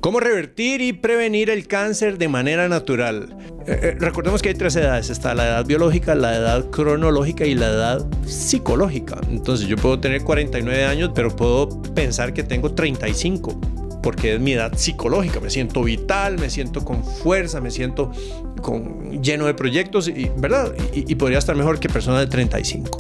¿Cómo revertir y prevenir el cáncer de manera natural? Recordemos que hay 3 edades. Está la edad biológica, la edad cronológica y la edad psicológica. Entonces yo puedo tener 49 años, pero puedo pensar que tengo 35. Porque es mi edad psicológica. Me siento vital, me siento con fuerza, me siento lleno de proyectos, ¿verdad? Y podría estar mejor que personas de 35.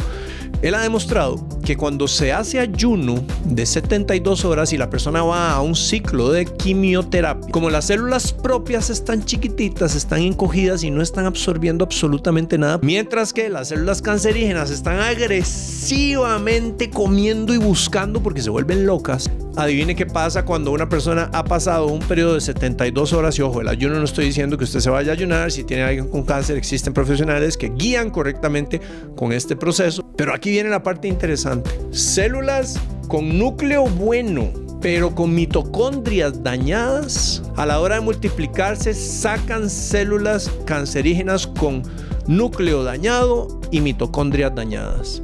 Él ha demostrado que cuando se hace ayuno de 72 horas y la persona va a un ciclo de quimioterapia, como las células propias están chiquititas, están encogidas y no están absorbiendo absolutamente nada, mientras que las células cancerígenas están agresivamente comiendo y buscando porque se vuelven locas. Adivine qué pasa cuando una persona ha pasado un periodo de 72 horas. Y ojo, el ayuno no estoy diciendo que usted se vaya a ayunar. Si tiene alguien con cáncer, existen profesionales que guían correctamente con este proceso. Pero aquí viene la parte interesante. Células con núcleo bueno, pero con mitocondrias dañadas, a la hora de multiplicarse sacan células cancerígenas con núcleo dañado y mitocondrias dañadas.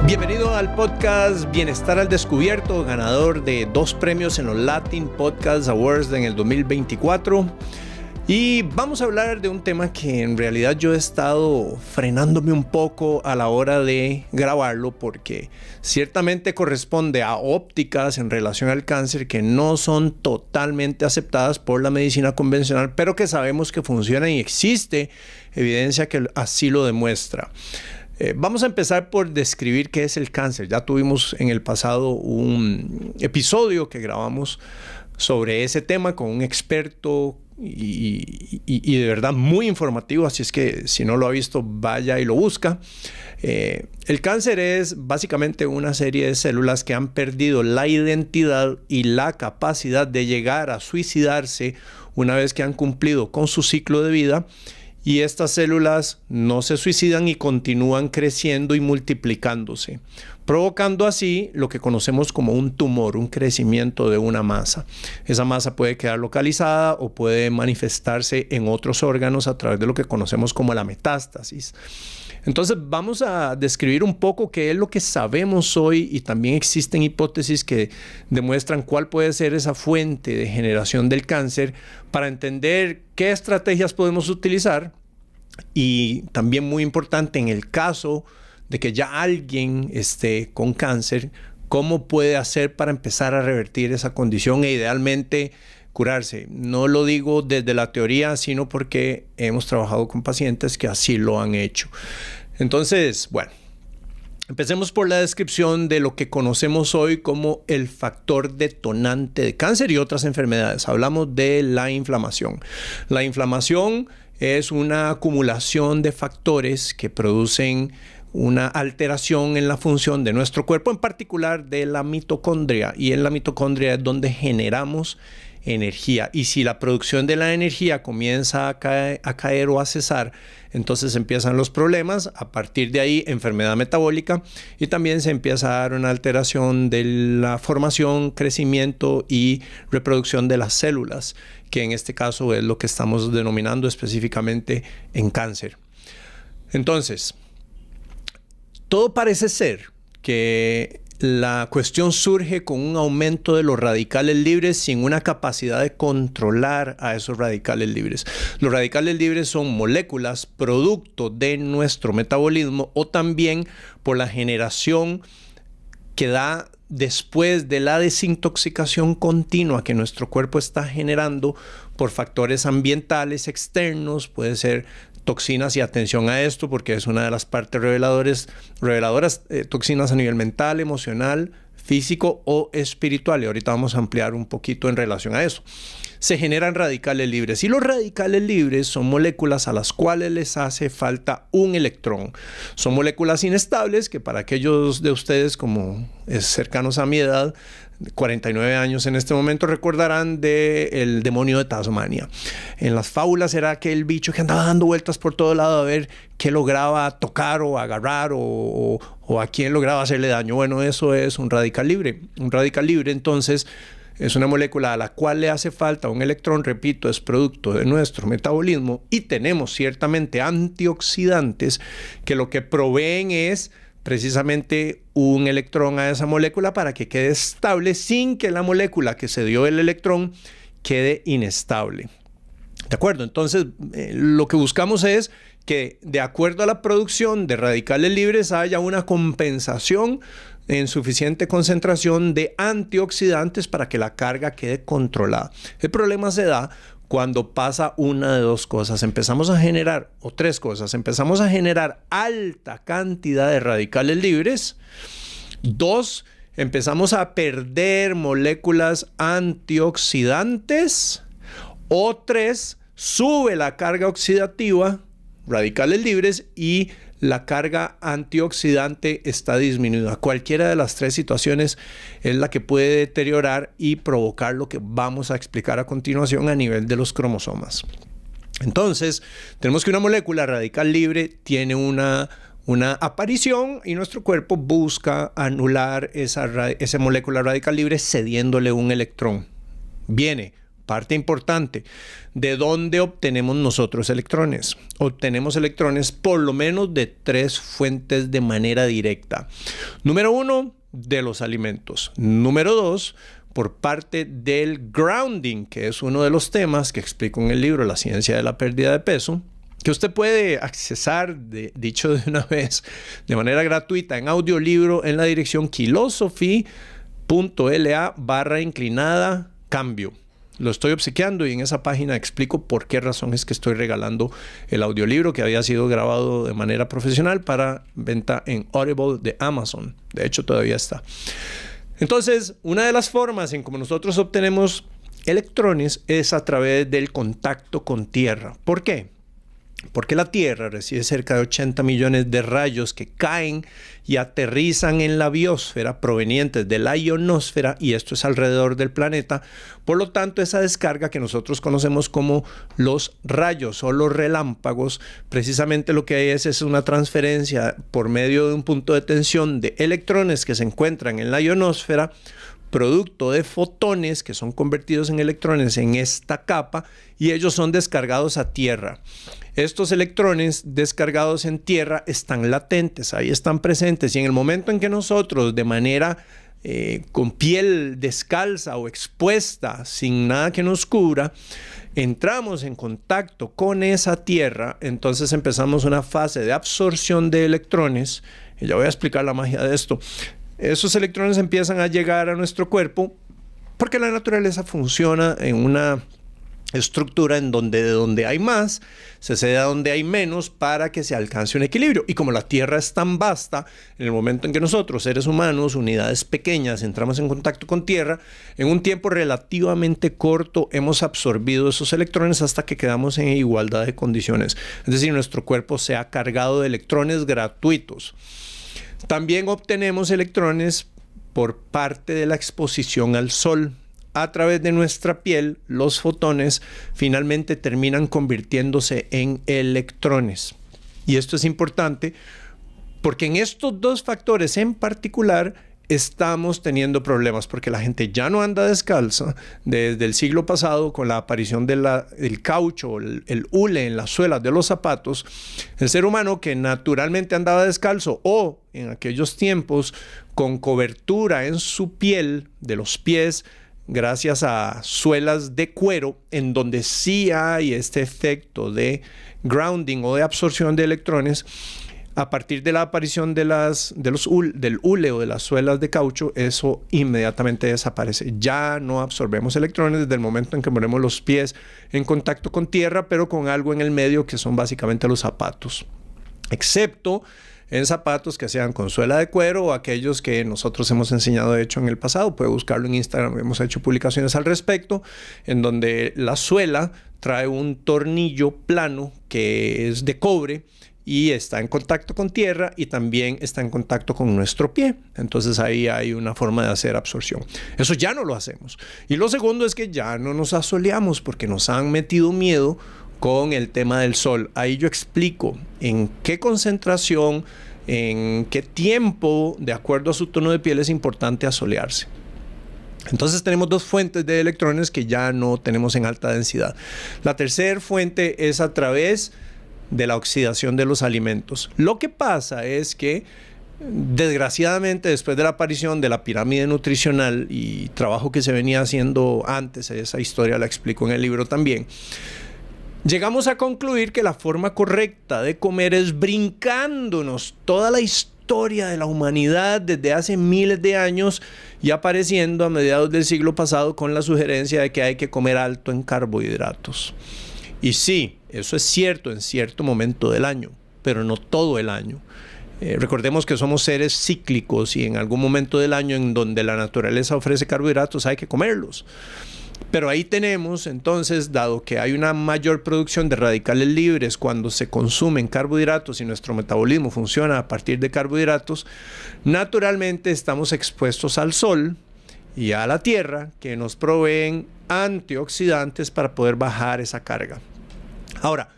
Bienvenido al podcast Bienestar al Descubierto, ganador de 2 premios en los Latin Podcast Awards en el 2024. Y vamos a hablar de un tema que en realidad yo he estado frenándome un poco a la hora de grabarlo, porque ciertamente corresponde a ópticas en relación al cáncer que no son totalmente aceptadas por la medicina convencional, pero que sabemos que funcionan y existe evidencia que así lo demuestra. Vamos a empezar por describir qué es el cáncer. Ya tuvimos en el pasado un episodio que grabamos sobre ese tema con un experto y de verdad muy informativo, así es que si no lo ha visto, vaya y lo busca. El cáncer es básicamente una serie de células que han perdido la identidad y la capacidad de llegar a suicidarse una vez que han cumplido con su ciclo de vida. Y estas células no se suicidan y continúan creciendo y multiplicándose, provocando así lo que conocemos como un tumor, un crecimiento de una masa. Esa masa puede quedar localizada o puede manifestarse en otros órganos a través de lo que conocemos como la metástasis. Entonces vamos a describir un poco qué es lo que sabemos hoy, y también existen hipótesis que demuestran cuál puede ser esa fuente de generación del cáncer para entender qué estrategias podemos utilizar, y también muy importante en el caso de que ya alguien esté con cáncer, cómo puede hacer para empezar a revertir esa condición e idealmente curarse. No lo digo desde la teoría, sino porque hemos trabajado con pacientes que así lo han hecho. Entonces, bueno, empecemos por la descripción de lo que conocemos hoy como el factor detonante de cáncer y otras enfermedades. Hablamos de la inflamación. La inflamación es una acumulación de factores que producen una alteración en la función de nuestro cuerpo, en particular de la mitocondria. Y en la mitocondria es donde generamos energía, y si la producción de la energía comienza a caer o a cesar, entonces empiezan los problemas. A partir de ahí, enfermedad metabólica, y también se empieza a dar una alteración de la formación, crecimiento y reproducción de las células, que en este caso es lo que estamos denominando específicamente en cáncer. Entonces, todo parece ser que la cuestión surge con un aumento de los radicales libres sin una capacidad de controlar a esos radicales libres. Los radicales libres son moléculas producto de nuestro metabolismo, o también por la generación que da después de la desintoxicación continua que nuestro cuerpo está generando por factores ambientales externos. Puede ser toxinas, y atención a esto porque es una de las partes reveladoras, toxinas a nivel mental, emocional, físico o espiritual, y ahorita vamos a ampliar un poquito en relación a eso. Se generan radicales libres, y los radicales libres son moléculas a las cuales les hace falta un electrón. Son moléculas inestables que, para aquellos de ustedes como cercanos a mi edad, 49 años en este momento, recordarán del demonio de Tasmania. En las fábulas era aquel bicho que andaba dando vueltas por todo lado a ver qué lograba tocar o agarrar o a quién lograba hacerle daño. Bueno, eso es un radical libre. Un radical libre, entonces, es una molécula a la cual le hace falta un electrón. Repito, es producto de nuestro metabolismo, y tenemos ciertamente antioxidantes que lo que proveen es precisamente un electrón a esa molécula para que quede estable sin que la molécula que se dio el electrón quede inestable. ¿De acuerdo? Entonces, lo que buscamos es que de acuerdo a la producción de radicales libres haya una compensación en suficiente concentración de antioxidantes para que la carga quede controlada. El problema se da cuando pasa una de dos cosas. Empezamos a generar, o tres cosas. Empezamos a generar alta cantidad de radicales libres. Dos, empezamos a perder moléculas antioxidantes. O tres, sube la carga oxidativa, radicales libres, y la carga antioxidante está disminuida. Cualquiera de las tres situaciones es la que puede deteriorar y provocar lo que vamos a explicar a continuación a nivel de los cromosomas. Entonces, tenemos que una molécula radical libre tiene una aparición y nuestro cuerpo busca anular esa molécula radical libre cediéndole un electrón. Viene. Parte importante, ¿de dónde obtenemos nosotros electrones? Obtenemos electrones por lo menos de tres fuentes de manera directa. Número uno, de los alimentos. Número dos, por parte del grounding, que es uno de los temas que explico en el libro La ciencia de la pérdida de peso, que usted puede accesar, dicho de una vez, de manera gratuita en audiolibro en la dirección philosophy.la/cambio. Lo estoy obsequiando y en esa página explico por qué razón es que estoy regalando el audiolibro que había sido grabado de manera profesional para venta en Audible de Amazon. De hecho, todavía está. Entonces, una de las formas en cómo nosotros obtenemos electrones es a través del contacto con tierra. ¿Por qué? Porque la Tierra recibe cerca de 80 millones de rayos que caen y aterrizan en la biosfera provenientes de la ionosfera, y esto es alrededor del planeta. Por lo tanto, esa descarga que nosotros conocemos como los rayos o los relámpagos, precisamente lo que hay es una transferencia por medio de un punto de tensión de electrones que se encuentran en la ionosfera, producto de fotones que son convertidos en electrones en esta capa, y ellos son descargados a tierra. Estos electrones descargados en tierra están latentes, ahí están presentes, y en el momento en que nosotros de manera con piel descalza o expuesta, sin nada que nos cubra, entramos en contacto con esa tierra, entonces empezamos una fase de absorción de electrones, y ya voy a explicar la magia de esto. Esos electrones empiezan a llegar a nuestro cuerpo porque la naturaleza funciona en una estructura en donde de donde hay más se cede a donde hay menos para que se alcance un equilibrio. Y como la Tierra es tan vasta, en el momento en que nosotros, seres humanos, unidades pequeñas, entramos en contacto con Tierra, en un tiempo relativamente corto hemos absorbido esos electrones hasta que quedamos en igualdad de condiciones. Es decir, nuestro cuerpo se ha cargado de electrones gratuitos. También obtenemos electrones por parte de la exposición al sol. A través de nuestra piel, los fotones finalmente terminan convirtiéndose en electrones. Y esto es importante porque en estos dos factores en particular estamos teniendo problemas, porque la gente ya no anda descalza desde el siglo pasado con la aparición del caucho, el hule en las suelas de los zapatos. El ser humano que naturalmente andaba descalzo, o en aquellos tiempos con cobertura en su piel de los pies, gracias a suelas de cuero, en donde sí hay este efecto de grounding o de absorción de electrones. A partir de la aparición del hule o de las suelas de caucho, eso inmediatamente desaparece. Ya no absorbemos electrones desde el momento en que ponemos los pies en contacto con tierra, pero con algo en el medio que son básicamente los zapatos. Excepto en zapatos que sean con suela de cuero o aquellos que nosotros hemos enseñado de hecho en el pasado. Puede buscarlo en Instagram, hemos hecho publicaciones al respecto, en donde la suela trae un tornillo plano que es de cobre y está en contacto con tierra y también está en contacto con nuestro pie. Entonces ahí hay una forma de hacer absorción. Eso ya no lo hacemos. Y lo segundo es que ya no nos asoleamos porque nos han metido miedo con el tema del sol. Ahí yo explico en qué concentración, en qué tiempo, de acuerdo a su tono de piel, es importante asolearse. Entonces tenemos dos fuentes de electrones que ya no tenemos en alta densidad. La tercera fuente es a través de la oxidación de los alimentos. Lo que pasa es que desgraciadamente, después de la aparición de la pirámide nutricional y trabajo que se venía haciendo antes, esa historia la explico en el libro también, llegamos a concluir que la forma correcta de comer es brincándonos toda la historia de la humanidad desde hace miles de años y apareciendo a mediados del siglo pasado con la sugerencia de que hay que comer alto en carbohidratos. Y sí, eso es cierto en cierto momento del año, pero no todo el año. Recordemos que somos seres cíclicos y en algún momento del año en donde la naturaleza ofrece carbohidratos hay que comerlos. Pero ahí tenemos entonces, dado que hay una mayor producción de radicales libres cuando se consumen carbohidratos y nuestro metabolismo funciona a partir de carbohidratos, naturalmente estamos expuestos al sol y a la tierra que nos proveen antioxidantes para poder bajar esa carga. Ahora,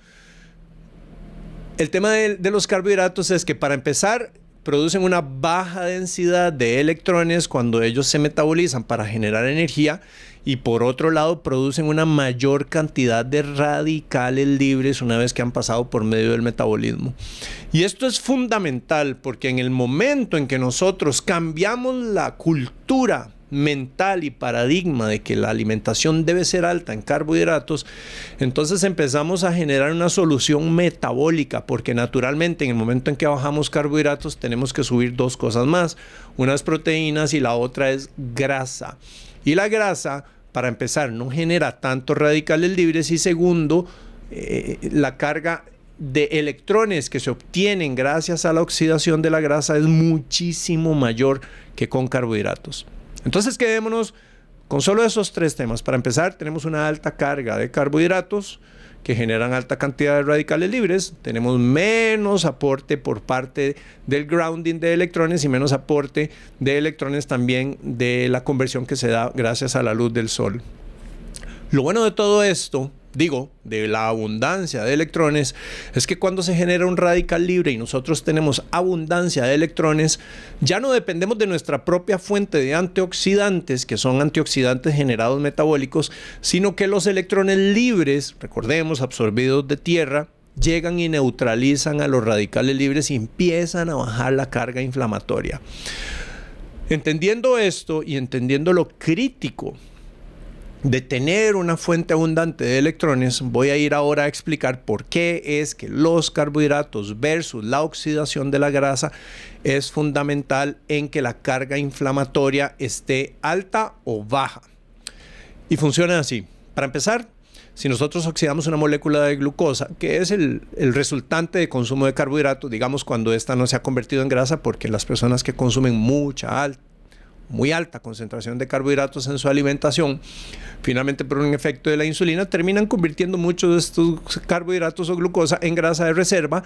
el tema de los carbohidratos es que para empezar producen una baja densidad de electrones cuando ellos se metabolizan para generar energía y por otro lado producen una mayor cantidad de radicales libres una vez que han pasado por medio del metabolismo. Y esto es fundamental porque en el momento en que nosotros cambiamos la cultura mental y paradigma de que la alimentación debe ser alta en carbohidratos, entonces empezamos a generar una solución metabólica, porque naturalmente en el momento en que bajamos carbohidratos tenemos que subir dos cosas más, una es proteínas y la otra es grasa. Y la grasa, para empezar, no genera tantos radicales libres y segundo, la carga de electrones que se obtienen gracias a la oxidación de la grasa es muchísimo mayor que con carbohidratos. Entonces quedémonos con solo esos tres temas. Para empezar, tenemos una alta carga de carbohidratos que generan alta cantidad de radicales libres. Tenemos menos aporte por parte del grounding de electrones y menos aporte de electrones también de la conversión que se da gracias a la luz del sol. Lo bueno de todo esto, de la abundancia de electrones, es que cuando se genera un radical libre y nosotros tenemos abundancia de electrones, ya no dependemos de nuestra propia fuente de antioxidantes, que son antioxidantes generados metabólicos, sino que los electrones libres, recordemos, absorbidos de tierra, llegan y neutralizan a los radicales libres y empiezan a bajar la carga inflamatoria. Entendiendo esto y entendiendo lo crítico de tener una fuente abundante de electrones, voy a ir ahora a explicar por qué es que los carbohidratos versus la oxidación de la grasa es fundamental en que la carga inflamatoria esté alta o baja. Y funciona así. Para empezar, si nosotros oxidamos una molécula de glucosa, que es el resultante de consumo de carbohidratos, digamos cuando esta no se ha convertido en grasa, porque las personas que consumen muy alta concentración de carbohidratos en su alimentación, finalmente por un efecto de la insulina, terminan convirtiendo muchos de estos carbohidratos o glucosa en grasa de reserva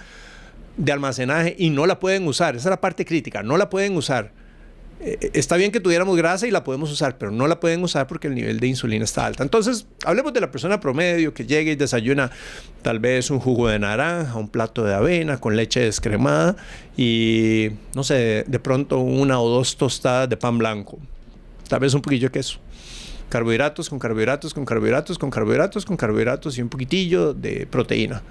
de almacenaje y no la pueden usar. Esa es la parte crítica, no la pueden usar. Está bien que tuviéramos grasa y la podemos usar, pero no la pueden usar porque el nivel de insulina está alto. Entonces, hablemos de la persona promedio que llega y desayuna tal vez un jugo de naranja, un plato de avena con leche descremada y, no sé, de pronto una o dos tostadas de pan blanco, tal vez un poquillo de queso. Carbohidratos con carbohidratos con carbohidratos con carbohidratos con carbohidratos y un poquitillo de proteína.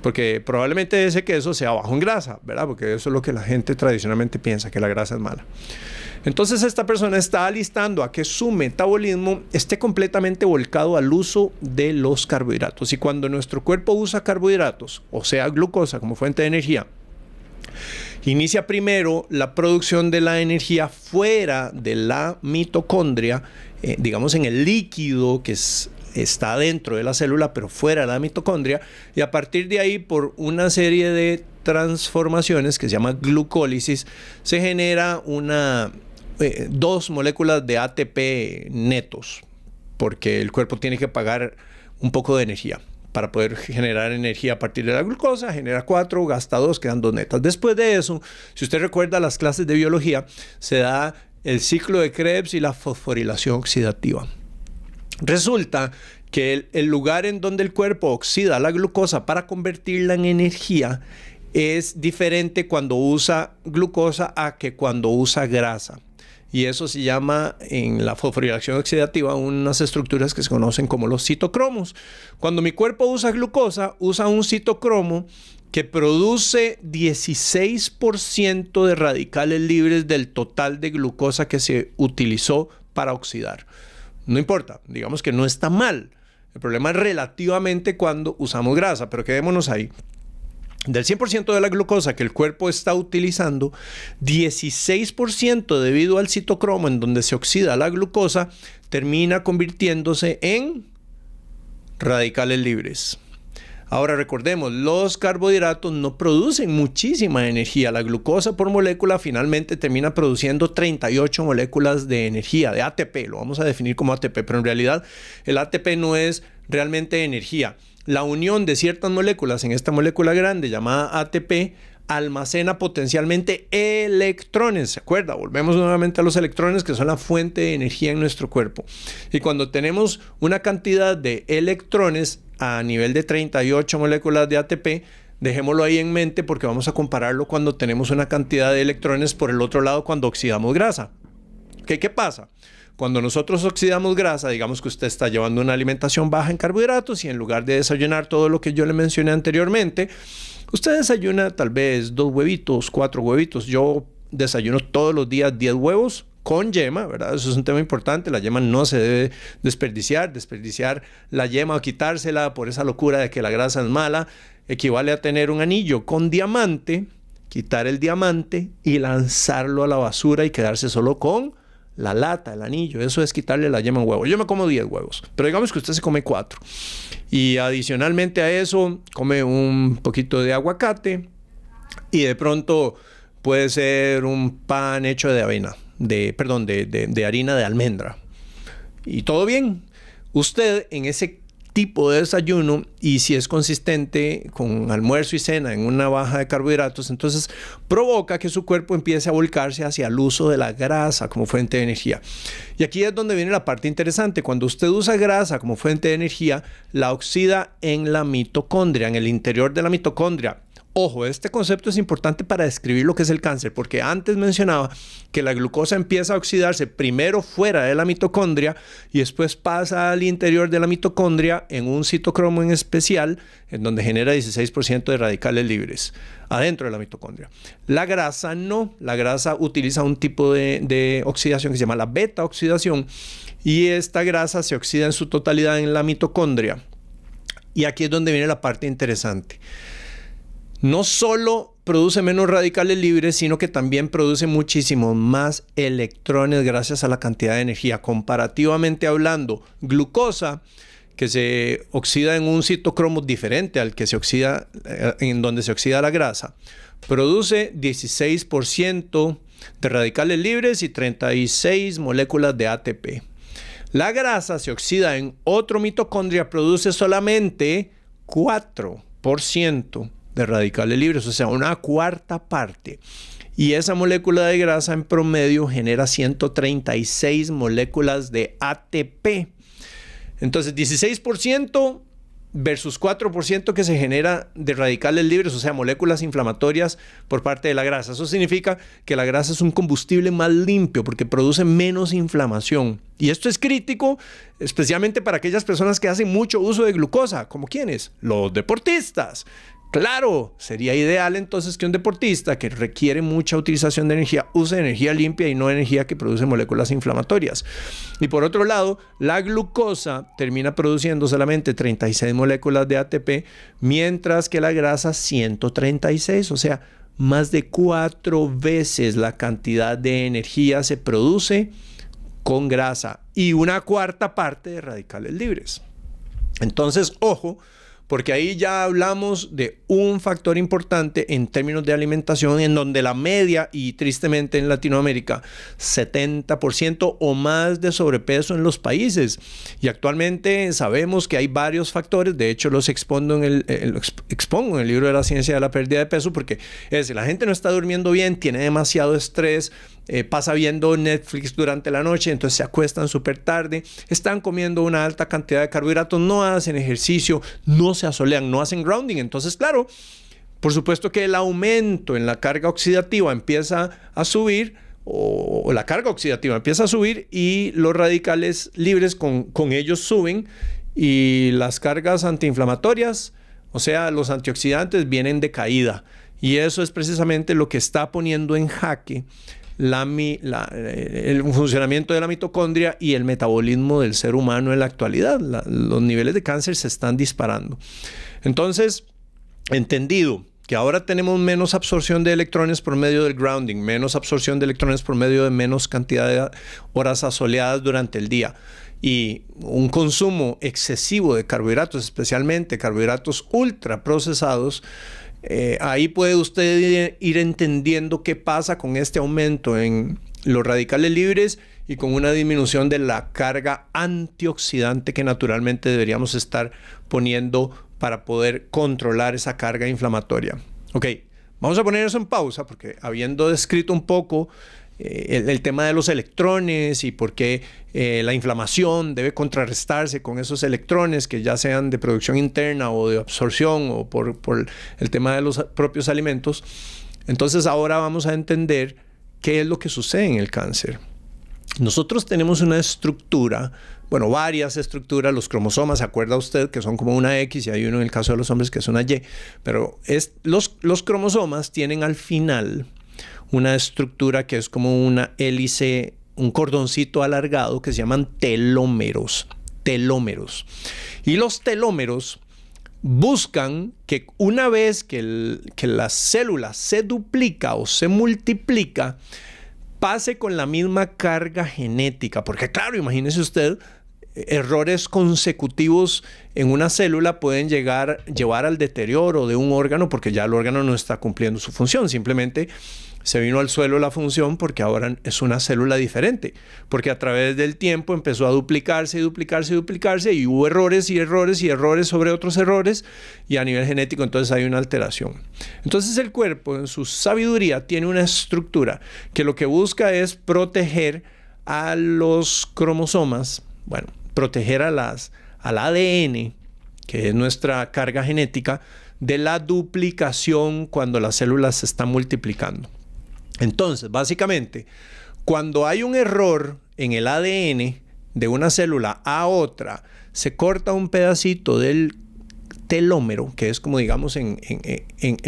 Porque probablemente ese queso sea bajo en grasa, ¿verdad? Porque eso es lo que la gente tradicionalmente piensa, que la grasa es mala. Entonces esta persona está alistando a que su metabolismo esté completamente volcado al uso de los carbohidratos. Y cuando nuestro cuerpo usa carbohidratos, o sea glucosa como fuente de energía, inicia primero la producción de la energía fuera de la mitocondria, digamos en el líquido que está dentro de la célula, pero fuera de la mitocondria, y a partir de ahí, por una serie de transformaciones que se llama glucólisis, se genera dos moléculas de ATP netos, porque el cuerpo tiene que pagar un poco de energía. Para poder generar energía a partir de la glucosa, genera 4, gasta 2, quedan 2 netas. Después de eso, si usted recuerda las clases de biología, se da el ciclo de Krebs y la fosforilación oxidativa. Resulta que el lugar en donde el cuerpo oxida la glucosa para convertirla en energía es diferente cuando usa glucosa a que cuando usa grasa. Y eso se llama en la fosforilación oxidativa unas estructuras que se conocen como los citocromos. Cuando mi cuerpo usa glucosa, usa un citocromo que produce 16% de radicales libres del total de glucosa que se utilizó para oxidar. No importa, digamos que no está mal. El problema es relativamente cuando usamos grasa, pero quedémonos ahí. Del 100% de la glucosa que el cuerpo está utilizando, 16% debido al citocromo en donde se oxida la glucosa, termina convirtiéndose en radicales libres. Ahora recordemos, los carbohidratos no producen muchísima energía. La glucosa por molécula finalmente termina produciendo 38 moléculas de energía, de ATP. Lo vamos a definir como ATP, pero en realidad el ATP no es realmente energía. La unión de ciertas moléculas en esta molécula grande llamada ATP almacena potencialmente electrones. ¿Se acuerda? Volvemos nuevamente a los electrones, que son la fuente de energía en nuestro cuerpo. Y cuando tenemos una cantidad de electrones a nivel de 38 moléculas de ATP, dejémoslo ahí en mente porque vamos a compararlo cuando tenemos una cantidad de electrones por el otro lado cuando oxidamos grasa. ¿Qué pasa? Cuando nosotros oxidamos grasa, digamos que usted está llevando una alimentación baja en carbohidratos y en lugar de desayunar todo lo que yo le mencioné anteriormente, usted desayuna tal vez 2 huevitos, 4 huevitos. Yo desayuno todos los días 10 huevos con yema, ¿verdad? Eso es un tema importante. La yema no se debe desperdiciar. Desperdiciar la yema o quitársela por esa locura de que la grasa es mala equivale a tener un anillo con diamante, quitar el diamante y lanzarlo a la basura y quedarse solo con la lata, el anillo. Eso es quitarle la yema a un huevo. Yo me como 10 huevos, pero digamos que usted se come 4. Y adicionalmente a eso, come un poquito de aguacate y de pronto puede ser un pan hecho de avena, de harina de almendra. Y todo bien. Usted en ese tipo de desayuno, y si es consistente con almuerzo y cena en una baja de carbohidratos, entonces provoca que su cuerpo empiece a volcarse hacia el uso de la grasa como fuente de energía. Y aquí es donde viene la parte interesante. Cuando usted usa grasa como fuente de energía, la oxida en la mitocondria, en el interior de la mitocondria. Ojo, este concepto es importante para describir lo que es el cáncer, porque antes mencionaba que la glucosa empieza a oxidarse primero fuera de la mitocondria y después pasa al interior de la mitocondria en un citocromo en especial, en donde genera 16% de radicales libres adentro de la mitocondria. La grasa no, la grasa utiliza un tipo de oxidación que se llama la beta oxidación y esta grasa se oxida en su totalidad en la mitocondria. Y aquí es donde viene la parte interesante. No solo produce menos radicales libres, sino que también produce muchísimos más electrones gracias a la cantidad de energía. Comparativamente hablando, glucosa, que se oxida en un citocromo diferente al que se oxida, en donde se oxida la grasa, produce 16% de radicales libres y 36 moléculas de ATP. La grasa se oxida en otro mitocondria, produce solamente 4% de radicales libres, o sea, una cuarta parte. Y esa molécula de grasa en promedio genera 136 moléculas de ATP. Entonces, 16% versus 4% que se genera de radicales libres, o sea, moléculas inflamatorias por parte de la grasa. Eso significa que la grasa es un combustible más limpio porque produce menos inflamación. Y esto es crítico, especialmente para aquellas personas que hacen mucho uso de glucosa, como ¿quiénes? Los deportistas. Claro, sería ideal entonces que un deportista que requiere mucha utilización de energía use energía limpia y no energía que produce moléculas inflamatorias. Y por otro lado, la glucosa termina produciendo solamente 36 moléculas de ATP, mientras que la grasa 136, o sea, más de 4 veces la cantidad de energía se produce con grasa y una cuarta parte de radicales libres. Entonces, ojo, porque ahí ya hablamos de un factor importante en términos de alimentación en donde la media, y tristemente en Latinoamérica, 70% o más de sobrepeso en los países. Y actualmente sabemos que hay varios factores, de hecho los expongo en el libro de la ciencia de la pérdida de peso, porque la gente no está durmiendo bien, tiene demasiado estrés, pasa viendo Netflix durante la noche, entonces se acuestan súper tarde, están comiendo una alta cantidad de carbohidratos, no hacen ejercicio, no se asolean, no hacen grounding. Entonces, claro, por supuesto que el aumento en la carga oxidativa empieza a subir, o la carga oxidativa empieza a subir y los radicales libres con ellos suben y las cargas antiinflamatorias O sea, los antioxidantes vienen de caída. Y eso es precisamente lo que está poniendo en jaque el funcionamiento de la mitocondria y el metabolismo del ser humano en la actualidad. Los niveles de cáncer se están disparando. Entonces, entendido que ahora tenemos menos absorción de electrones por medio del grounding, menos absorción de electrones por medio de menos cantidad de horas asoleadas durante el día y un consumo excesivo de carbohidratos, especialmente carbohidratos ultraprocesados, ahí puede usted ir entendiendo qué pasa con este aumento en los radicales libres y con una disminución de la carga antioxidante que naturalmente deberíamos estar poniendo para poder controlar esa carga inflamatoria. Ok, vamos a poner eso en pausa porque habiendo descrito un poco el tema de los electrones y por qué la inflamación debe contrarrestarse con esos electrones que ya sean de producción interna o de absorción o por el tema de los propios alimentos. Entonces ahora vamos a entender qué es lo que sucede en el cáncer. Nosotros tenemos una estructura, bueno, varias estructuras, los cromosomas, ¿se acuerda usted? Que son como una X y hay uno en el caso de los hombres que es una Y, pero los cromosomas tienen al final una estructura que es como una hélice, un cordoncito alargado que se llaman telómeros. Y los telómeros buscan que una vez que la célula se duplica o se multiplica, pase con la misma carga genética. Porque claro, imagínese usted, errores consecutivos en una célula pueden llevar al deterioro de un órgano porque ya el órgano no está cumpliendo su función. Simplemente se vino al suelo la función porque ahora es una célula diferente. Porque a través del tiempo empezó a duplicarse y hubo errores sobre otros errores y a nivel genético entonces hay una alteración. Entonces el cuerpo en su sabiduría tiene una estructura que lo que busca es proteger a los cromosomas, bueno, proteger al ADN, que es nuestra carga genética, de la duplicación cuando las células se están multiplicando. Entonces, básicamente, cuando hay un error en el ADN de una célula a otra, se corta un pedacito del telómero, que es como digamos en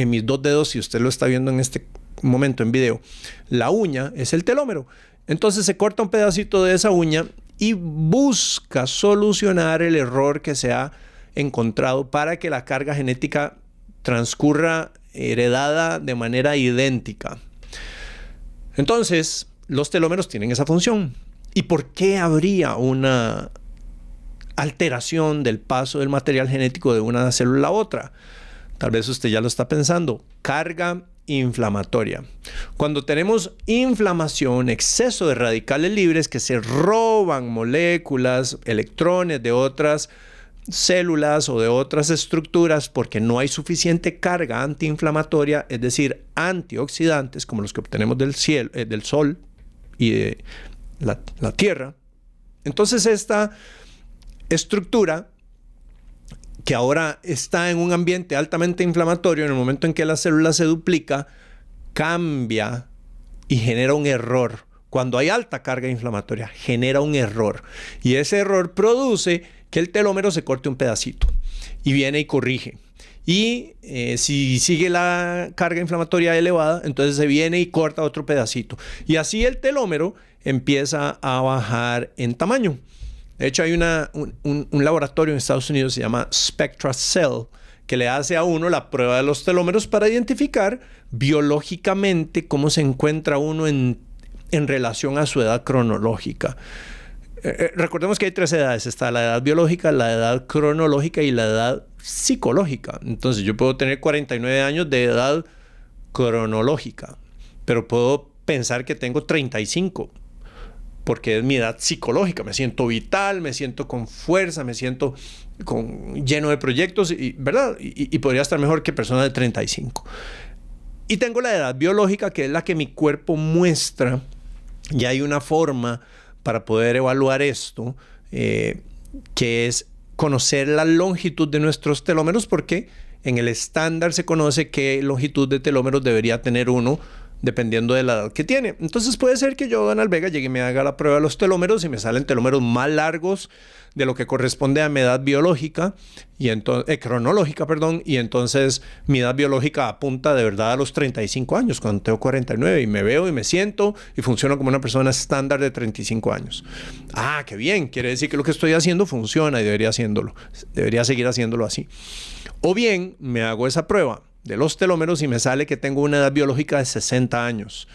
mis dos dedos, si usted lo está viendo en este momento en video, la uña es el telómero. Entonces se corta un pedacito de esa uña y busca solucionar el error que se ha encontrado para que la carga genética transcurra heredada de manera idéntica. Entonces, los telómeros tienen esa función. ¿Y por qué habría una alteración del paso del material genético de una célula a otra? Tal vez usted ya lo está pensando. Carga inflamatoria. Cuando tenemos inflamación, exceso de radicales libres que se roban moléculas, electrones de otras células o de otras estructuras porque no hay suficiente carga antiinflamatoria, es decir, antioxidantes como los que obtenemos del cielo, del sol y de la tierra. Entonces esta estructura que ahora está en un ambiente altamente inflamatorio, en el momento en que la célula se duplica, cambia y genera un error. Cuando hay alta carga inflamatoria, genera un error. Y ese error produce que el telómero se corte un pedacito y viene y corrige. Y si sigue la carga inflamatoria elevada, entonces se viene y corta otro pedacito. Y así el telómero empieza a bajar en tamaño. De hecho, hay un laboratorio en Estados Unidos, se llama SpectraCell, que le hace a uno la prueba de los telómeros para identificar biológicamente cómo se encuentra uno en relación a su edad cronológica. Recordemos que hay tres edades. Está la edad biológica, la edad cronológica y la edad psicológica. Entonces yo puedo tener 49 años de edad cronológica, pero puedo pensar que tengo 35 porque es mi edad psicológica. Me siento vital, me siento con fuerza, me siento lleno de proyectos, ¿verdad? Y podría estar mejor que personas de 35. Y tengo la edad biológica, que es la que mi cuerpo muestra. Y hay una forma para poder evaluar esto, que es conocer la longitud de nuestros telómeros, porque en el estándar se conoce qué longitud de telómeros debería tener uno dependiendo de la edad que tiene. Entonces puede ser que yo, Donald Vega, llegue y me haga la prueba de los telómeros y me salen telómeros más largos de lo que corresponde a mi edad biológica y cronológica, perdón, y entonces mi edad biológica apunta de verdad a los 35 años, cuando tengo 49, y me veo y me siento y funciono como una persona estándar de 35 años. Ah, qué bien, quiere decir que lo que estoy haciendo funciona y debería seguir haciéndolo así. O bien me hago esa prueba de los telómeros y me sale que tengo una edad biológica de 60 años.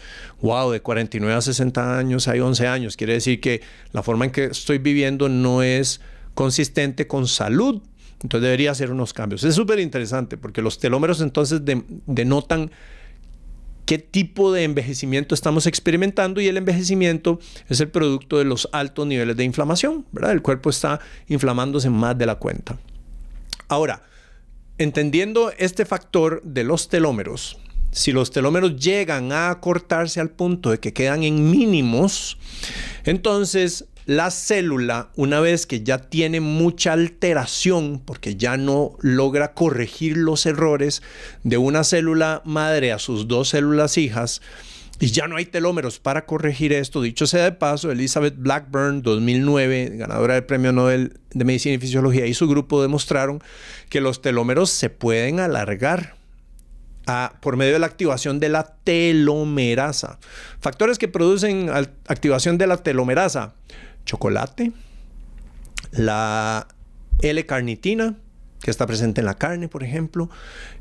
Wow, de 49 a 60 años hay 11 años. Quiere decir que la forma en que estoy viviendo no es consistente con salud. Entonces debería hacer unos cambios. Es súper interesante porque los telómeros entonces denotan qué tipo de envejecimiento estamos experimentando, y el envejecimiento es el producto de los altos niveles de inflamación, ¿verdad? El cuerpo está inflamándose más de la cuenta. Ahora, entendiendo este factor de los telómeros, si los telómeros llegan a acortarse al punto de que quedan en mínimos, entonces la célula, una vez que ya tiene mucha alteración, porque ya no logra corregir los errores de una célula madre a sus dos células hijas, y ya no hay telómeros para corregir esto. Dicho sea de paso, Elizabeth Blackburn, 2009, ganadora del Premio Nobel de Medicina y Fisiología, y su grupo demostraron que los telómeros se pueden alargar por medio de la activación de la telomerasa. Factores que producen activación de la telomerasa: chocolate, la L-carnitina, que está presente en la carne, por ejemplo,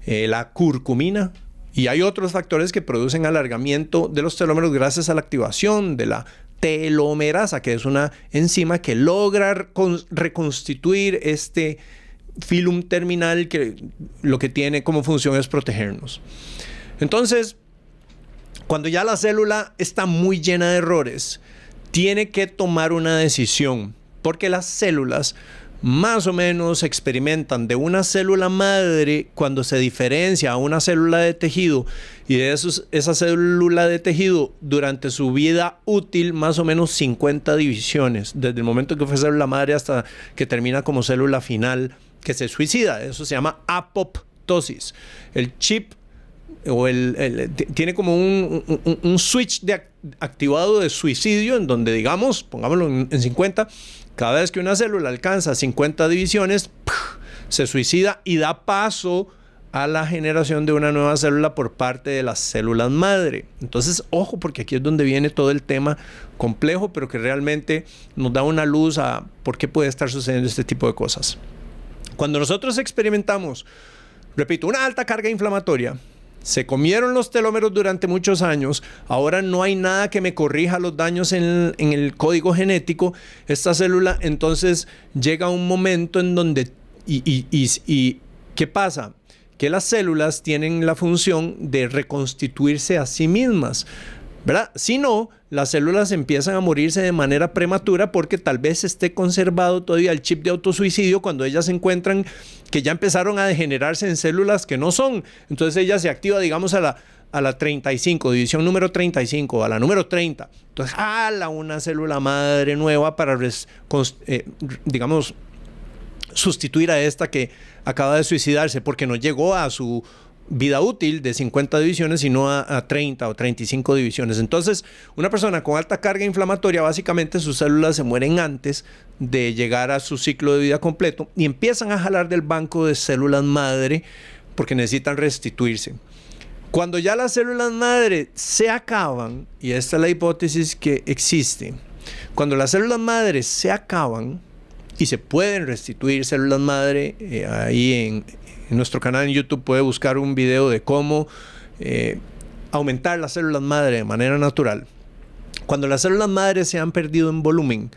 la curcumina. Y hay otros factores que producen alargamiento de los telómeros gracias a la activación de la telomerasa, que es una enzima que logra reconstituir este filum terminal, que lo que tiene como función es protegernos. Entonces, cuando ya la célula está muy llena de errores, tiene que tomar una decisión, porque las células más o menos experimentan de una célula madre cuando se diferencia a una célula de tejido, y de esa célula de tejido durante su vida útil más o menos 50 divisiones, desde el momento que fue célula madre hasta que termina como célula final que se suicida. Eso se llama apoptosis. El chip tiene como un switch activado de suicidio, en donde, digamos, pongámoslo en 50, cada vez que una célula alcanza 50 divisiones, se suicida y da paso a la generación de una nueva célula por parte de las células madre. Entonces, ojo, porque aquí es donde viene todo el tema complejo, pero que realmente nos da una luz a por qué puede estar sucediendo este tipo de cosas. Cuando nosotros experimentamos, repito, una alta carga inflamatoria, se comieron los telómeros durante muchos años, ahora no hay nada que me corrija los daños en el código genético, esta célula entonces llega a un momento en donde, ¿qué pasa? Que las células tienen la función de reconstituirse a sí mismas, ¿verdad? Si no, las células empiezan a morirse de manera prematura porque tal vez esté conservado todavía el chip de autosuicidio cuando ellas se encuentran que ya empezaron a degenerarse en células que no son. Entonces ella se activa, digamos, a la 35, división número 35, a la número 30. Entonces jala una célula madre nueva para, digamos, sustituir a esta que acaba de suicidarse porque no llegó a su vida útil de 50 divisiones, sino a 30 o 35 divisiones. Entonces, una persona con alta carga inflamatoria, básicamente sus células se mueren antes de llegar a su ciclo de vida completo y empiezan a jalar del banco de células madre porque necesitan restituirse. Cuando ya las células madre se acaban, y esta es la hipótesis que existe, cuando las células madre se acaban y se pueden restituir células madre, ahí en nuestro canal en YouTube puede buscar un video de cómo aumentar las células madre de manera natural. Cuando las células madre se han perdido en volumen,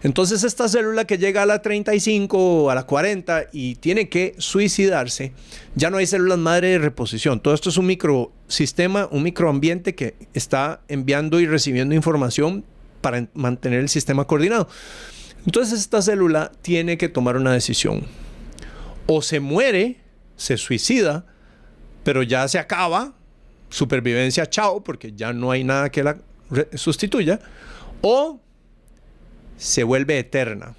entonces esta célula que llega a la 35 o a la 40 y tiene que suicidarse, ya no hay células madre de reposición. Todo esto es un microsistema, un microambiente que está enviando y recibiendo información para mantener el sistema coordinado. Entonces esta célula tiene que tomar una decisión. O se muere, se suicida, pero ya se acaba, supervivencia, chao, porque ya no hay nada que la sustituya, o se vuelve eterna,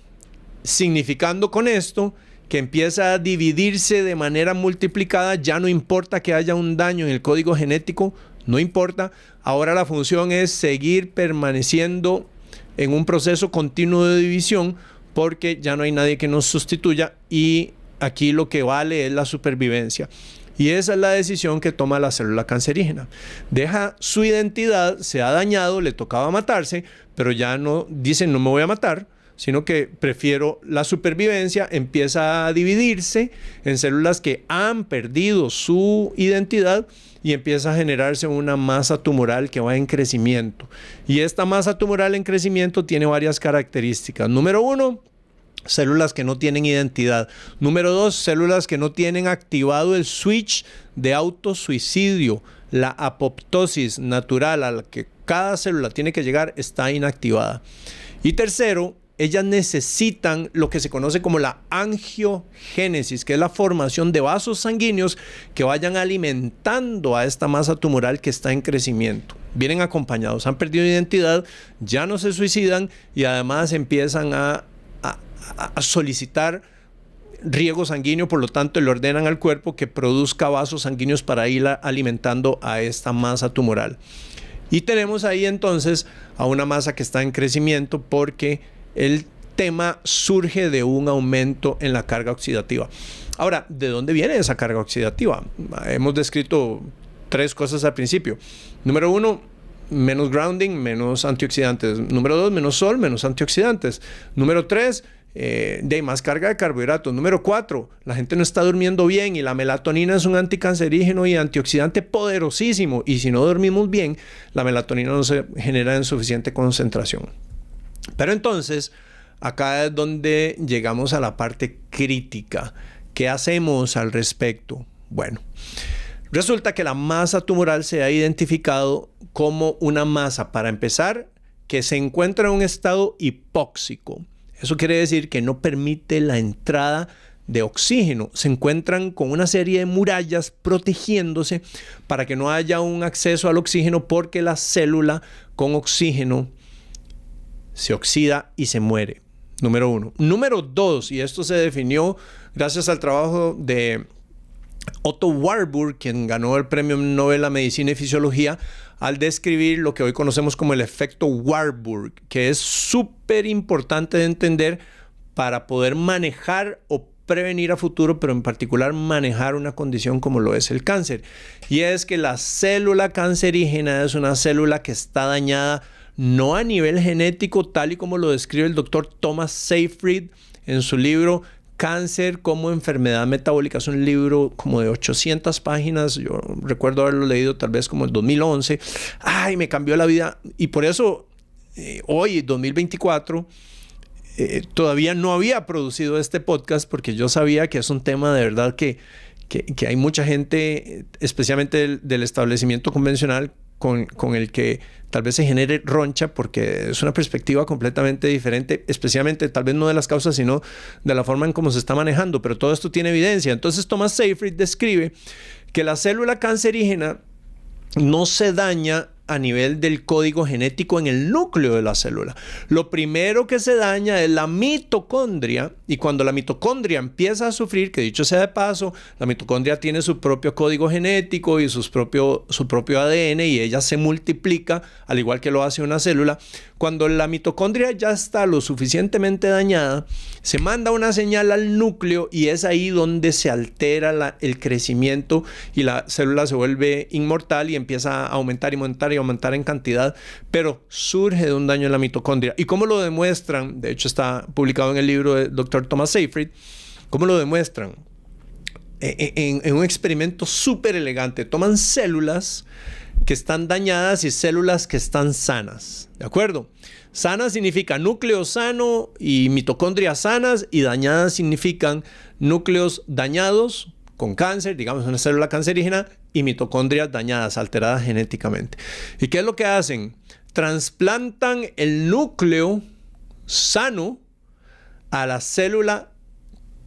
significando con esto que empieza a dividirse de manera multiplicada. Ya no importa que haya un daño en el código genético, No importa. Ahora la función es seguir permaneciendo en un proceso continuo de división porque ya no hay nadie que nos sustituya y aquí lo que vale es la supervivencia. Y esa es la decisión que toma la célula cancerígena. Deja su identidad, se ha dañado, le tocaba matarse, pero ya no dice no me voy a matar, sino que prefiero la supervivencia, empieza a dividirse en células que han perdido su identidad y empieza a generarse una masa tumoral que va en crecimiento. Y esta masa tumoral en crecimiento tiene varias características. Número 1, células que no tienen identidad. Número 2, células que no tienen activado el switch de autosuicidio. La apoptosis natural a la que cada célula tiene que llegar está inactivada. Y tercero, ellas necesitan lo que se conoce como la angiogénesis, que es la formación de vasos sanguíneos que vayan alimentando a esta masa tumoral que está en crecimiento. Vienen acompañados, han perdido identidad, ya no se suicidan y además empiezan a solicitar riego sanguíneo, por lo tanto le ordenan al cuerpo que produzca vasos sanguíneos para ir alimentando a esta masa tumoral. Y tenemos ahí entonces a una masa que está en crecimiento porque el tema surge de un aumento en la carga oxidativa. Ahora, ¿de dónde viene esa carga oxidativa? Hemos descrito 3 cosas al principio. Número 1, menos grounding, menos antioxidantes. Número 2, menos sol, menos antioxidantes. Número 3, de más carga de carbohidratos. Número 4, la gente no está durmiendo bien y la melatonina es un anticancerígeno y antioxidante poderosísimo. Y si no dormimos bien, la melatonina no se genera en suficiente concentración. Pero entonces, acá es donde llegamos a la parte crítica. ¿Qué hacemos al respecto? Bueno, resulta que la masa tumoral se ha identificado como una masa, para empezar, que se encuentra en un estado hipóxico. Eso quiere decir que no permite la entrada de oxígeno. Se encuentran con una serie de murallas protegiéndose para que no haya un acceso al oxígeno porque la célula con oxígeno se oxida y se muere. Número 1. Número 2, y esto se definió gracias al trabajo de Otto Warburg, quien ganó el Premio Nobel a Medicina y Fisiología, al describir lo que hoy conocemos como el efecto Warburg, que es súper importante de entender para poder manejar o prevenir a futuro, pero en particular manejar una condición como lo es el cáncer. Y es que la célula cancerígena es una célula que está dañada no a nivel genético, tal y como lo describe el doctor Thomas Seyfried en su libro Cáncer como enfermedad metabólica. Es un libro como de 800 páginas. Yo recuerdo haberlo leído tal vez como en 2011. ¡Ay, me cambió la vida! Y por eso hoy, 2024, todavía no había producido este podcast porque yo sabía que es un tema de verdad que hay mucha gente, especialmente del establecimiento convencional, con el que tal vez se genere roncha porque es una perspectiva completamente diferente, especialmente tal vez no de las causas, sino de la forma en cómo se está manejando, pero todo esto tiene evidencia. Entonces Thomas Seyfried describe que la célula cancerígena no se daña a nivel del código genético en el núcleo de la célula. Lo primero que se daña es la mitocondria, y cuando la mitocondria empieza a sufrir, que dicho sea de paso, la mitocondria tiene su propio código genético y su propio ADN, y ella se multiplica al igual que lo hace una célula. Cuando la mitocondria ya está lo suficientemente dañada, se manda una señal al núcleo y es ahí donde se altera el crecimiento y la célula se vuelve inmortal y empieza a aumentar y aumentar en cantidad, pero surge de un daño en la mitocondria. ¿Y cómo lo demuestran? De hecho está publicado en el libro del Dr. Thomas Seyfried. ¿Cómo lo demuestran? En un experimento súper elegante. Toman células que están dañadas y células que están sanas. ¿De acuerdo? Sana significa núcleo sano y mitocondrias sanas, y dañadas significan núcleos dañados con cáncer, digamos una célula cancerígena, y mitocondrias dañadas, alteradas genéticamente. ¿Y qué es lo que hacen? Trasplantan el núcleo sano a la célula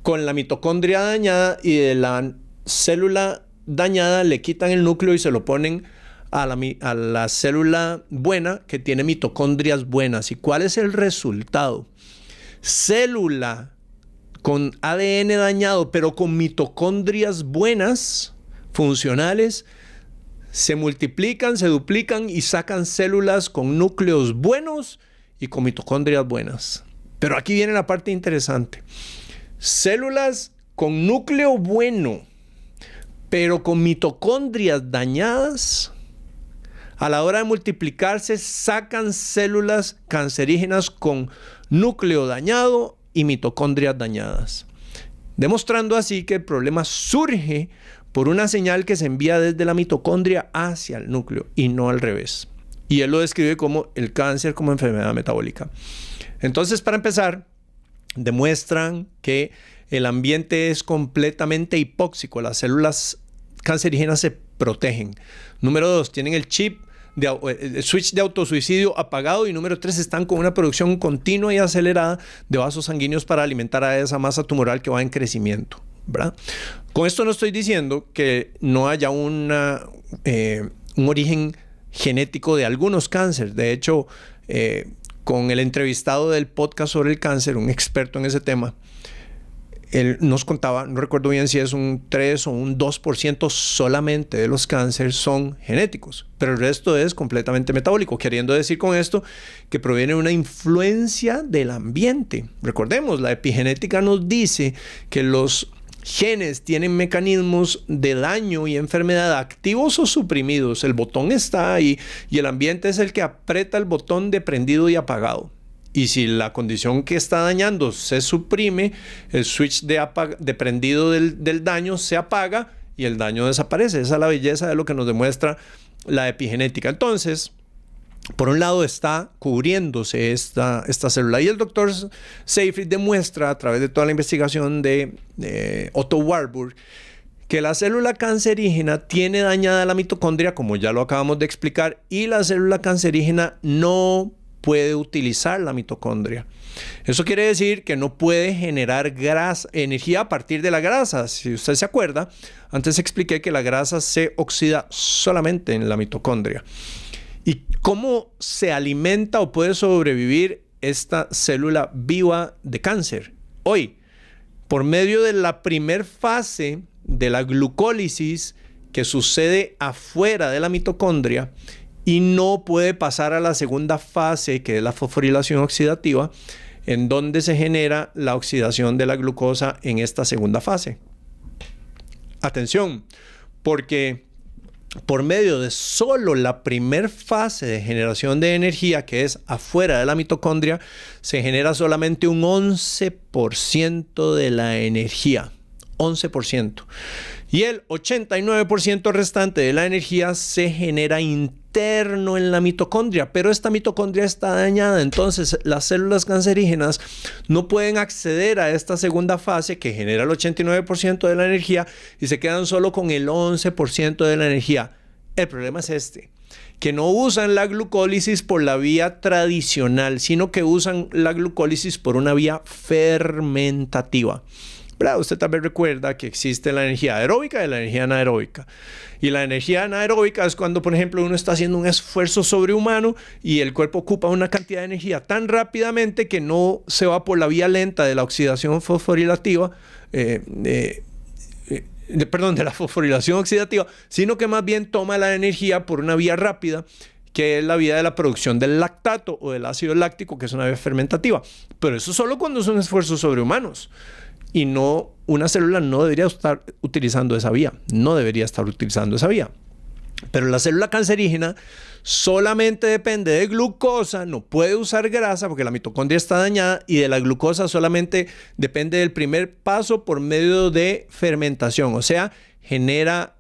con la mitocondria dañada, y de la célula dañada le quitan el núcleo y se lo ponen a la célula buena que tiene mitocondrias buenas. ¿Y cuál es el resultado? Célula con ADN dañado pero con mitocondrias buenas, funcionales, se multiplican, se duplican y sacan células con núcleos buenos y con mitocondrias buenas. Pero aquí viene la parte interesante. Células con núcleo bueno, pero con mitocondrias dañadas, a la hora de multiplicarse sacan células cancerígenas con núcleo dañado y mitocondrias dañadas, demostrando así que el problema surge por una señal que se envía desde la mitocondria hacia el núcleo y no al revés. Y él lo describe como el cáncer como enfermedad metabólica. Entonces, para empezar, demuestran que el ambiente es completamente hipóxico. Las células cancerígenas se protegen. Número 2, tienen el switch de autosuicidio apagado. Y número 3, están con una producción continua y acelerada de vasos sanguíneos para alimentar a esa masa tumoral que va en crecimiento, ¿verdad? Con esto no estoy diciendo que no haya un origen genético de algunos cánceres. De hecho, con el entrevistado del podcast sobre el cáncer, un experto en ese tema, él nos contaba, no recuerdo bien si es un 3 o un 2% solamente de los cánceres son genéticos, pero el resto es completamente metabólico, queriendo decir con esto que proviene de una influencia del ambiente. Recordemos, la epigenética nos dice que los genes tienen mecanismos de daño y enfermedad activos o suprimidos. El botón está ahí y el ambiente es el que aprieta el botón de prendido y apagado. Y si la condición que está dañando se suprime, el switch de prendido del daño se apaga y el daño desaparece. Esa es la belleza de lo que nos demuestra la epigenética. Entonces, por un lado está cubriéndose esta célula, y el doctor Seyfried demuestra a través de toda la investigación de Otto Warburg que la célula cancerígena tiene dañada la mitocondria, como ya lo acabamos de explicar, y la célula cancerígena no puede utilizar la mitocondria. Eso quiere decir que no puede generar energía a partir de la grasa. Si usted se acuerda, antes expliqué que la grasa se oxida solamente en la mitocondria. ¿Y cómo se alimenta o puede sobrevivir esta célula viva de cáncer? Hoy, por medio de la primer fase de la glucólisis que sucede afuera de la mitocondria y no puede pasar a la segunda fase, que es la fosforilación oxidativa, en donde se genera la oxidación de la glucosa en esta segunda fase. Atención, porque por medio de solo la primer fase de generación de energía, que es afuera de la mitocondria, se genera solamente un 11% de la energía. 11%. Y el 89% restante de la energía se genera interno en la mitocondria, pero esta mitocondria está dañada, entonces las células cancerígenas no pueden acceder a esta segunda fase que genera el 89% de la energía y se quedan solo con el 11% de la energía. El problema es que no usan la glucólisis por la vía tradicional, sino que usan la glucólisis por una vía fermentativa. ¿Verdad? Usted tal vez recuerda que existe la energía aeróbica y la energía anaeróbica. Y la energía anaeróbica es cuando, por ejemplo, uno está haciendo un esfuerzo sobrehumano y el cuerpo ocupa una cantidad de energía tan rápidamente que no se va por la vía lenta de la oxidación fosforilativa, de la fosforilación oxidativa, sino que más bien toma la energía por una vía rápida, que es la vía de la producción del lactato o del ácido láctico, que es una vía fermentativa. Pero eso solo cuando son esfuerzos sobrehumanos. Y no, una célula no debería estar utilizando esa vía. No debería estar utilizando esa vía. Pero la célula cancerígena solamente depende de glucosa, no puede usar grasa porque la mitocondria está dañada, y de la glucosa solamente depende del primer paso por medio de fermentación. O sea, genera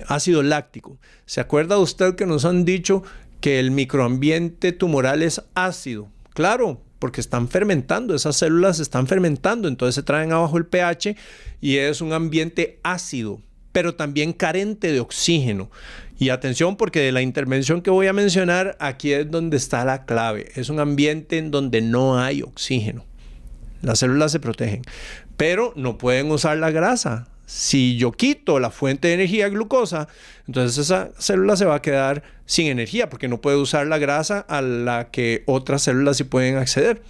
ácido láctico. ¿Se acuerda usted que nos han dicho que el microambiente tumoral es ácido? Claro, porque están fermentando, esas células están fermentando, entonces se traen abajo el pH y es un ambiente ácido, pero también carente de oxígeno. Y atención, porque de la intervención que voy a mencionar, aquí es donde está la clave. Es un ambiente en donde no hay oxígeno. Las células se protegen, pero no pueden usar la grasa. Si yo quito la fuente de energía glucosa, entonces esa célula se va a quedar sin energía porque no puede usar la grasa a la que otras células sí pueden acceder.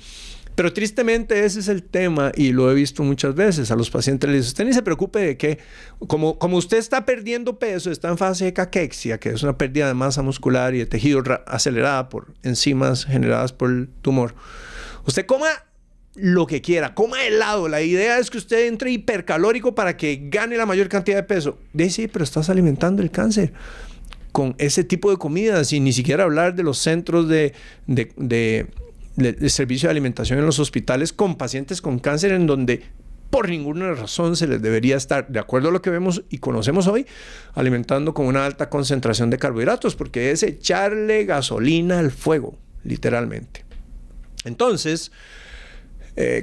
Pero tristemente ese es el tema y lo he visto muchas veces. A los pacientes les digo, usted ni se preocupe de que como usted está perdiendo peso, está en fase de caquexia, que es una pérdida de masa muscular y de tejido acelerada por enzimas generadas por el tumor. Usted coma lo que quiera, coma helado. La idea es que usted entre hipercalórico para que gane la mayor cantidad de peso. Sí, pero estás alimentando el cáncer con ese tipo de comidas, y ni siquiera hablar de los centros de servicio de alimentación en los hospitales con pacientes con cáncer, en donde por ninguna razón se les debería estar, de acuerdo a lo que vemos y conocemos hoy, alimentando con una alta concentración de carbohidratos, porque es echarle gasolina al fuego, literalmente. Entonces,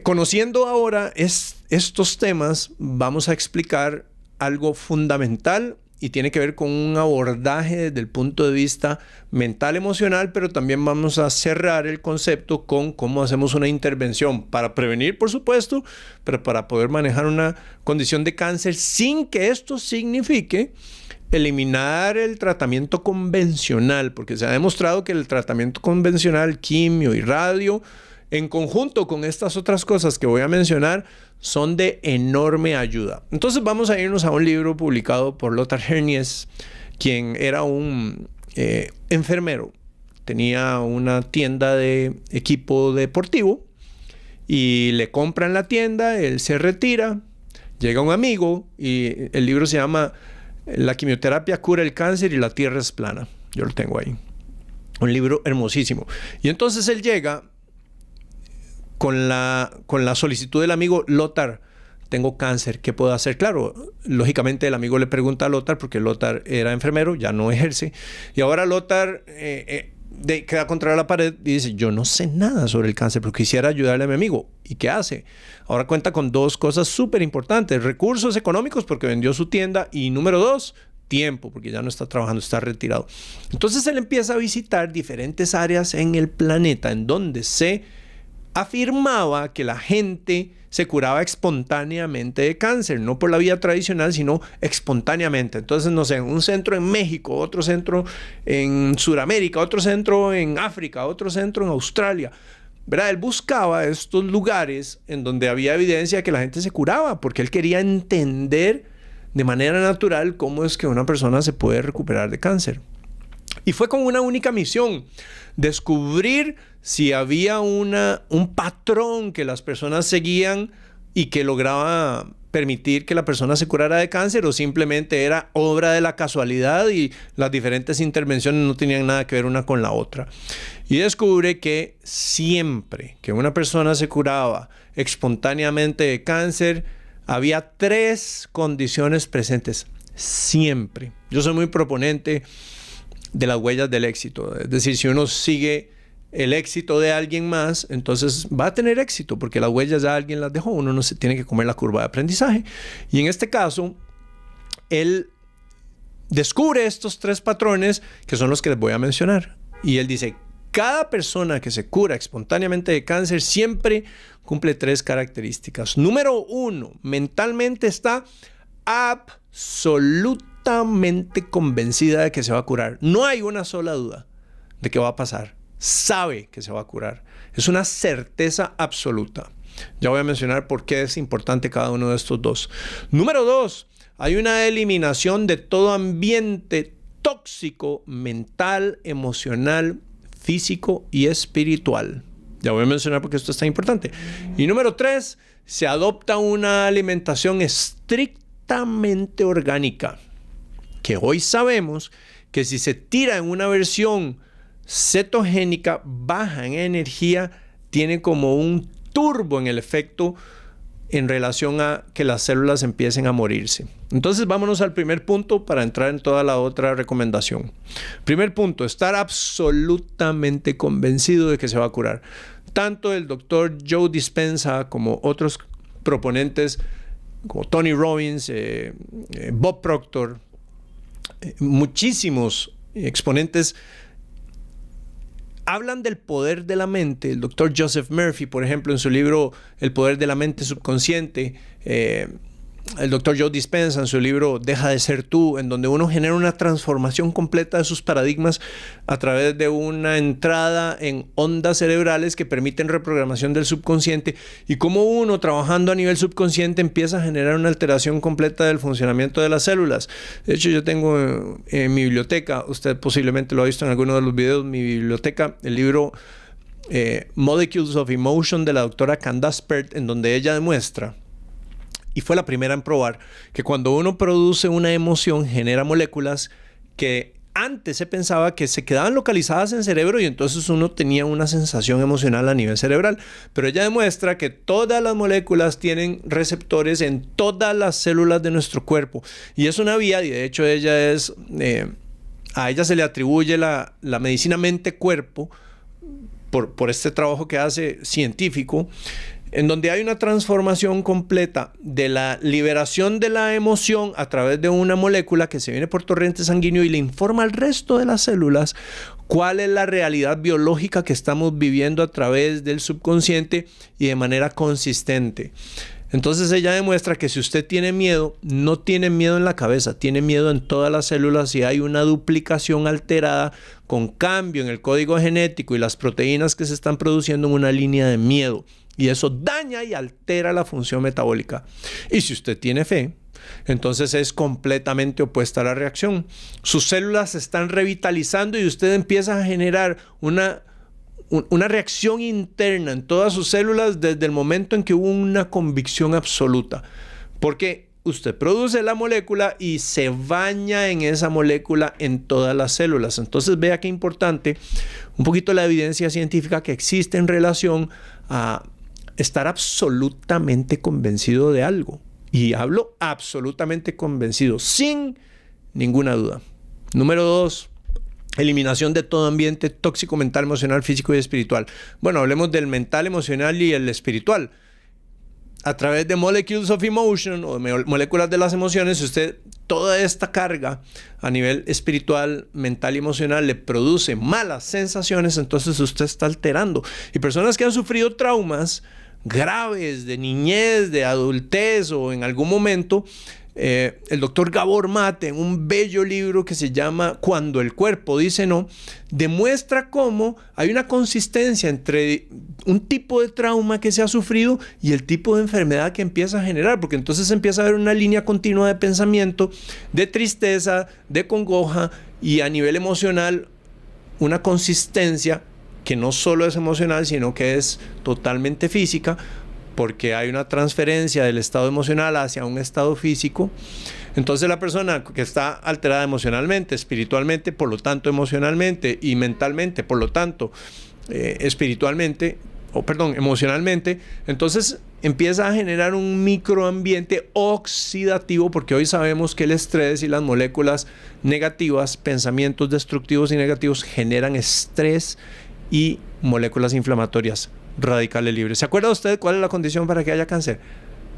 conociendo ahora estos temas, vamos a explicar algo fundamental y tiene que ver con un abordaje desde el punto de vista mental, emocional, pero también vamos a cerrar el concepto con cómo hacemos una intervención para prevenir, por supuesto, pero para poder manejar una condición de cáncer sin que esto signifique eliminar el tratamiento convencional, porque se ha demostrado que el tratamiento convencional, quimio y radio, en conjunto con estas otras cosas que voy a mencionar, son de enorme ayuda. Entonces vamos a irnos a un libro publicado por Lothar Hernies, quien era un enfermero. Tenía una tienda de equipo deportivo y le compran la tienda, él se retira, llega un amigo y el libro se llama La quimioterapia cura el cáncer y la tierra es plana. Yo lo tengo ahí. Un libro hermosísimo. Y entonces él llega con la solicitud del amigo: Lothar, tengo cáncer, ¿qué puedo hacer? Claro, lógicamente el amigo le pregunta a Lothar, porque Lothar era enfermero, ya no ejerce, y ahora Lothar queda contra la pared y dice: yo no sé nada sobre el cáncer, pero quisiera ayudarle a mi amigo. ¿Y qué hace? Ahora cuenta con dos cosas súper importantes: recursos económicos, porque vendió su tienda, y número dos, tiempo, porque ya no está trabajando, está retirado. Entonces él empieza a visitar diferentes áreas en el planeta en donde se afirmaba que la gente se curaba espontáneamente de cáncer, no por la vía tradicional, sino espontáneamente. Entonces, no sé, un centro en México, otro centro en Sudamérica, otro centro en África, otro centro en Australia, ¿verdad? Él buscaba estos lugares en donde había evidencia de que la gente se curaba, porque él quería entender de manera natural cómo es que una persona se puede recuperar de cáncer. Y fue con una única misión: descubrir si había un patrón que las personas seguían y que lograba permitir que la persona se curara de cáncer, o simplemente era obra de la casualidad y las diferentes intervenciones no tenían nada que ver una con la otra. Y descubre que siempre que una persona se curaba espontáneamente de cáncer, había 3 condiciones presentes. Siempre. Yo soy muy proponente de las huellas del éxito. Es decir, si uno sigue el éxito de alguien más, entonces va a tener éxito, porque las huellas ya alguien las dejó. Uno no se tiene que comer la curva de aprendizaje. Y en este caso, él descubre estos 3 patrones, que son los que les voy a mencionar. Y él dice: cada persona que se cura espontáneamente de cáncer siempre cumple 3 características. Número 1, mentalmente está absolutamente convencida de que se va a curar. No hay una sola duda de que va a pasar. Sabe que se va a curar. Es una certeza absoluta. Ya voy a mencionar por qué es importante cada uno de estos 2. Número 2, hay una eliminación de todo ambiente tóxico, mental, emocional, físico y espiritual. Ya voy a mencionar por qué esto es tan importante. Y número 3, se adopta una alimentación estrictamente orgánica, que hoy sabemos que si se tira en una versión cetogénica, baja en energía, tiene como un turbo en el efecto en relación a que las células empiecen a morirse. Entonces vámonos al primer punto para entrar en toda la otra recomendación. Primer punto: estar absolutamente convencido de que se va a curar. Tanto el doctor Joe Dispenza como otros proponentes como Tony Robbins, Bob Proctor, muchísimos exponentes hablan del poder de la mente. El doctor Joseph Murphy, por ejemplo, en su libro El poder de la mente subconsciente, el doctor Joe Dispenza en su libro Deja de ser tú, en donde uno genera una transformación completa de sus paradigmas a través de una entrada en ondas cerebrales que permiten reprogramación del subconsciente, y cómo uno, trabajando a nivel subconsciente, empieza a generar una alteración completa del funcionamiento de las células. De hecho, yo tengo en mi biblioteca, usted posiblemente lo ha visto en alguno de los videos, mi biblioteca, el libro Molecules of Emotion de la doctora Candace Pert, en donde ella demuestra, y fue la primera en probar, que cuando uno produce una emoción genera moléculas que antes se pensaba que se quedaban localizadas en el cerebro y entonces uno tenía una sensación emocional a nivel cerebral. Pero ella demuestra que todas las moléculas tienen receptores en todas las células de nuestro cuerpo. Y es una vía, y de hecho ella es, a ella se le atribuye la medicina mente-cuerpo por este trabajo que hace científico, en donde hay una transformación completa de la liberación de la emoción a través de una molécula que se viene por torrente sanguíneo y le informa al resto de las células cuál es la realidad biológica que estamos viviendo a través del subconsciente y de manera consistente. Entonces ella demuestra que si usted tiene miedo, no tiene miedo en la cabeza, tiene miedo en todas las células, y hay una duplicación alterada con cambio en el código genético y las proteínas que se están produciendo en una línea de miedo. Y eso daña y altera la función metabólica. Y si usted tiene fe, entonces es completamente opuesta a la reacción. Sus células se están revitalizando y usted empieza a generar una reacción interna en todas sus células desde el momento en que hubo una convicción absoluta. Porque usted produce la molécula y se baña en esa molécula en todas las células. Entonces vea qué importante un poquito la evidencia científica que existe en relación a estar absolutamente convencido de algo. Y hablo absolutamente convencido, sin ninguna duda. Número 2. Eliminación de todo ambiente tóxico mental, emocional, físico y espiritual. Bueno, hablemos del mental, emocional y el espiritual. A través de Molecules of Emotion o moléculas de las emociones, usted toda esta carga a nivel espiritual, mental y emocional le produce malas sensaciones, entonces usted está alterando. Y personas que han sufrido traumas graves de niñez, de adultez o en algún momento, el doctor Gabor Mate, en un bello libro que se llama Cuando el cuerpo dice no, demuestra cómo hay una consistencia entre un tipo de trauma que se ha sufrido y el tipo de enfermedad que empieza a generar, porque entonces empieza a haber una línea continua de pensamiento, de tristeza, de congoja, y a nivel emocional una consistencia que no solo es emocional, sino que es totalmente física, porque hay una transferencia del estado emocional hacia un estado físico. Entonces la persona que está alterada emocionalmente, espiritualmente, por lo tanto emocionalmente, y mentalmente, por lo tanto emocionalmente, entonces empieza a generar un microambiente oxidativo, porque hoy sabemos que el estrés y las moléculas negativas, pensamientos destructivos y negativos, generan estrés y moléculas inflamatorias, radicales libres. ¿Se acuerda usted cuál es la condición para que haya cáncer?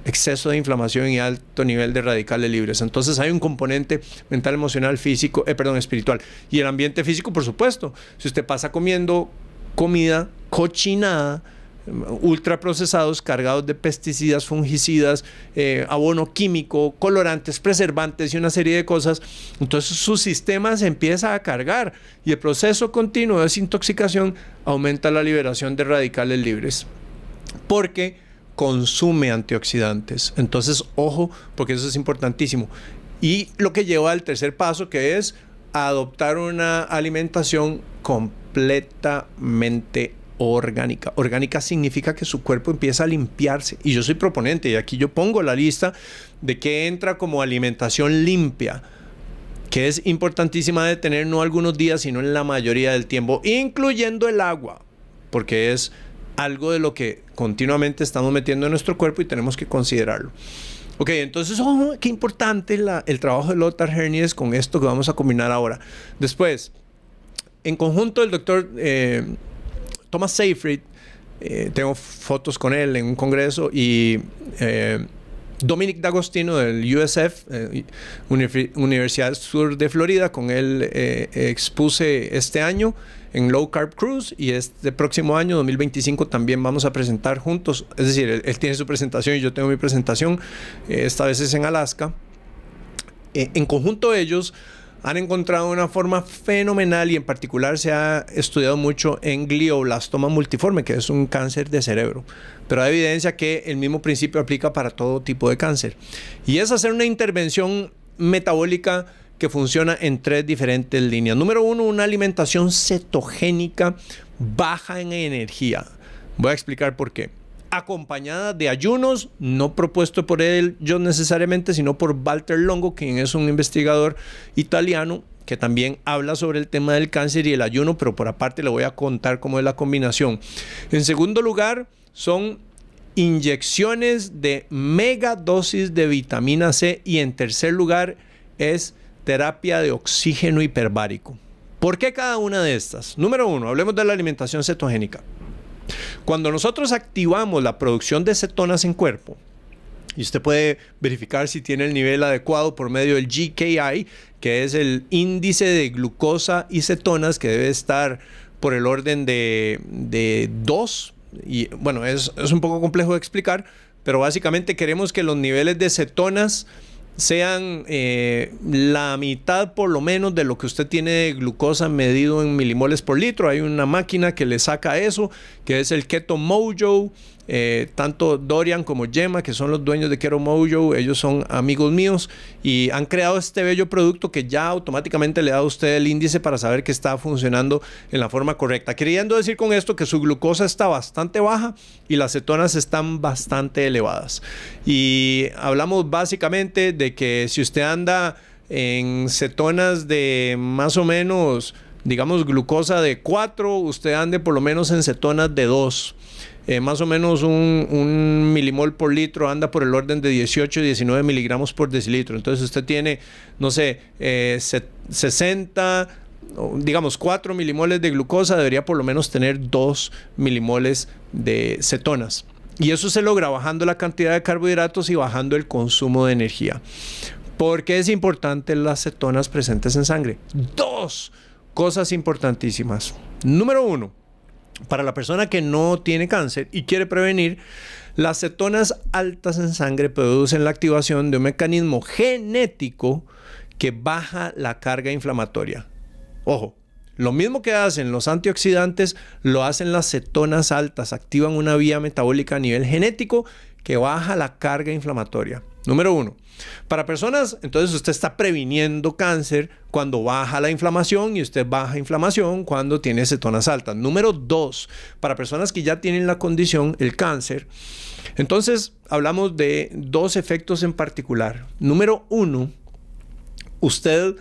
Exceso de inflamación y alto nivel de radicales libres. Entonces hay un componente mental, emocional, físico, espiritual. Y el ambiente físico, por supuesto. Si usted pasa comiendo comida cochinada, ultraprocesados, cargados de pesticidas, fungicidas, abono químico, colorantes, preservantes y una serie de cosas, entonces su sistema se empieza a cargar y el proceso continuo de desintoxicación aumenta la liberación de radicales libres porque consume antioxidantes. Entonces, ojo, porque eso es importantísimo. Y lo que lleva al tercer paso, que es adoptar una alimentación completamente orgánica. Orgánica significa que su cuerpo empieza a limpiarse. Y yo soy proponente, y aquí yo pongo la lista de que entra como alimentación limpia, que es importantísima de tener no algunos días, sino en la mayoría del tiempo, incluyendo el agua, porque es algo de lo que continuamente estamos metiendo en nuestro cuerpo y tenemos que considerarlo. Ok, entonces, qué importante el trabajo de Lothar Hernies con esto que vamos a combinar ahora. Después, en conjunto, el doctor Thomas Seyfried, tengo fotos con él en un congreso, y Dominic D'Agostino del USF, Universidad del Sur de Florida. Con él expuse este año en Low Carb Cruise, y este próximo año, 2025, también vamos a presentar juntos. Es decir, él tiene su presentación y yo tengo mi presentación. Esta vez es en Alaska. En conjunto ellos han encontrado una forma fenomenal, y en particular se ha estudiado mucho en glioblastoma multiforme, que es un cáncer de cerebro. Pero hay evidencia que el mismo principio aplica para todo tipo de cáncer. Y es hacer una intervención metabólica que funciona en 3 diferentes líneas. Número 1, una alimentación cetogénica baja en energía. Voy a explicar por qué. Acompañada de ayunos, no propuesto por él yo necesariamente, sino por Walter Longo, quien es un investigador italiano que también habla sobre el tema del cáncer y el ayuno, pero por aparte le voy a contar cómo es la combinación. En segundo lugar, son inyecciones de megadosis de vitamina C, y en tercer lugar es terapia de oxígeno hiperbárico. ¿Por qué cada una de estas? Número 1, hablemos de la alimentación cetogénica. Cuando nosotros activamos la producción de cetonas en cuerpo, y usted puede verificar si tiene el nivel adecuado por medio del GKI, que es el índice de glucosa y cetonas, que debe estar por el orden de 2. Y bueno, es un poco complejo de explicar, pero básicamente queremos que los niveles de cetonas sean la mitad por lo menos de lo que usted tiene de glucosa medido en milimoles por litro. Hay una máquina que le saca eso, que es el Keto Mojo. Tanto Dorian como Gemma, que son los dueños de Keto Mojo, ellos son amigos míos y han creado este bello producto que ya automáticamente le da a usted el índice para saber que está funcionando en la forma correcta. Queriendo decir con esto que su glucosa está bastante baja y las cetonas están bastante elevadas. Y hablamos básicamente de que si usted anda en cetonas de más o menos, digamos, glucosa de 4, usted ande por lo menos en cetonas de 2. Más o menos un milimol por litro anda por el orden de 18 y 19 miligramos por decilitro. Entonces usted tiene, no sé, 60, digamos 4 milimoles de glucosa, debería por lo menos tener 2 milimoles de cetonas. Y eso se logra bajando la cantidad de carbohidratos y bajando el consumo de energía. ¿Por qué es importante las cetonas presentes en sangre? 2 cosas importantísimas. Número 1. Para la persona que no tiene cáncer y quiere prevenir, las cetonas altas en sangre producen la activación de un mecanismo genético que baja la carga inflamatoria. Ojo, lo mismo que hacen los antioxidantes, lo hacen las cetonas altas. Activan una vía metabólica a nivel genético que baja la carga inflamatoria. Número 1. Para personas, entonces usted está previniendo cáncer cuando baja la inflamación, y usted baja inflamación cuando tiene cetonas altas. Número 2. Para personas que ya tienen la condición, el cáncer, entonces hablamos de 2 efectos en particular. Número 1, usted,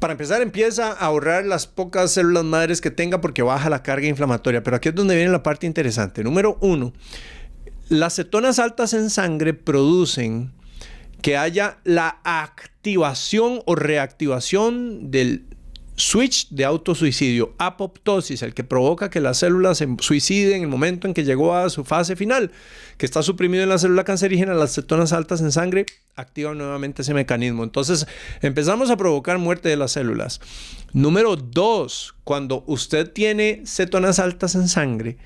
para empezar, empieza a ahorrar las pocas células madres que tenga porque baja la carga inflamatoria. Pero aquí es donde viene la parte interesante. Número 1, las cetonas altas en sangre producen que haya la activación o reactivación del switch de autosuicidio, apoptosis, el que provoca que las células se suiciden en el momento en que llegó a su fase final, que está suprimido en la célula cancerígena. Las cetonas altas en sangre activan nuevamente ese mecanismo. Entonces empezamos a provocar muerte de las células. Número 2, cuando usted tiene cetonas altas en sangre,